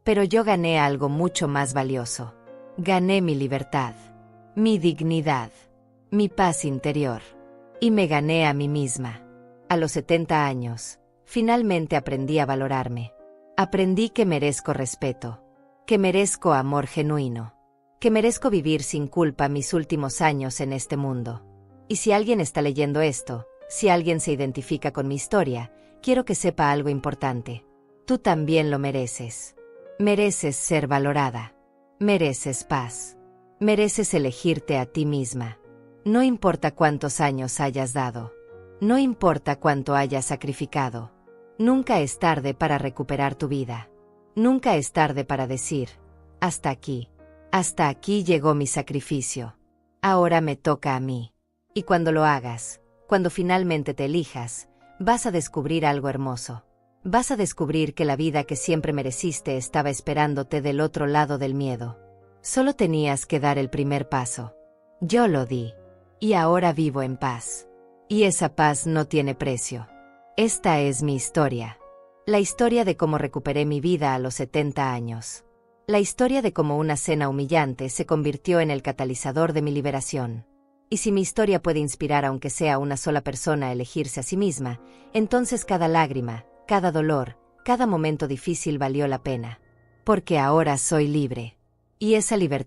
Speaker 1: Pero yo gané algo mucho más valioso. Gané mi libertad, mi dignidad, mi paz interior. Y me gané a mí misma. A los 70 años, finalmente aprendí a valorarme. Aprendí que merezco respeto, que merezco amor genuino, que merezco vivir sin culpa mis últimos años en este mundo. Y si alguien está leyendo esto, si alguien se identifica con mi historia, quiero que sepa algo importante. Tú también lo mereces. Mereces ser valorada. Mereces paz. Mereces elegirte a ti misma. No importa cuántos años hayas dado. No importa cuánto hayas sacrificado. Nunca es tarde para recuperar tu vida. Nunca es tarde para decir, hasta aquí. Hasta aquí llegó mi sacrificio. Ahora me toca a mí. Y cuando lo hagas, cuando finalmente te elijas, vas a descubrir algo hermoso. Vas a descubrir que la vida que siempre mereciste estaba esperándote del otro lado del miedo. Solo tenías que dar el primer paso. Yo lo di. Y ahora vivo en paz. Y esa paz no tiene precio. Esta es mi historia. La historia de cómo recuperé mi vida a los 70 años. La historia de cómo una cena humillante se convirtió en el catalizador de mi liberación. Y si mi historia puede inspirar aunque sea una sola persona a elegirse a sí misma, entonces cada lágrima, cada dolor, cada momento difícil valió la pena. Porque ahora soy libre. Y esa libertad